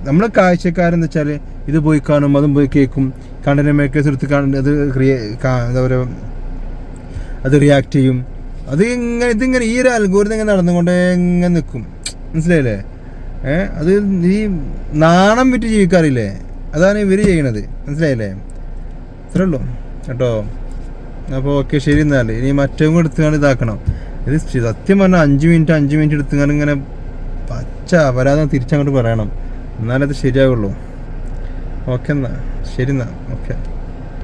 നമ്മൾ കാഴ്ചക്കാരെന്ന് വെച്ചാൽ ഇത് പോയി കാണും, അതും പോയി കേൾക്കും, കണ്ടന്റ് മേക്കേഴ്സ് എടുത്ത് അത് എന്താ പറയുക, അത് റിയാക്ട് ചെയ്യും. ഇതിങ്ങനെ ഈ ഒരു അൽഗോരിതം ഇങ്ങനെ നടന്നുകൊണ്ടേ ഇങ്ങനെ നിൽക്കും. മനസ്സിലായില്ലേ? അത് ഈ നാണം വിറ്റ് ജീവിക്കാറില്ലേ, അതാണ് ഇവർ ചെയ്യണത്. മനസ്സിലായില്ലേ? അത്രേ ഉള്ളൂ കേട്ടോ. അപ്പോൾ ഓക്കെ, ശരി. എന്നാൽ ഇനി മറ്റവും കൂടെ എടുത്തുകൊണ്ട് ഇതാക്കണം. ഇത് സത്യം പറഞ്ഞാൽ 5 മിനിറ്റ് എടുത്തുകൊണ്ട് ഇങ്ങനെ വരാതെ തിരിച്ചങ്ങോട്ട് പറയണം, എന്നാലത് ശരിയാവുള്ളൂ. ഓക്കെ, എന്നാൽ ശരി. എന്നാൽ ഓക്കെ.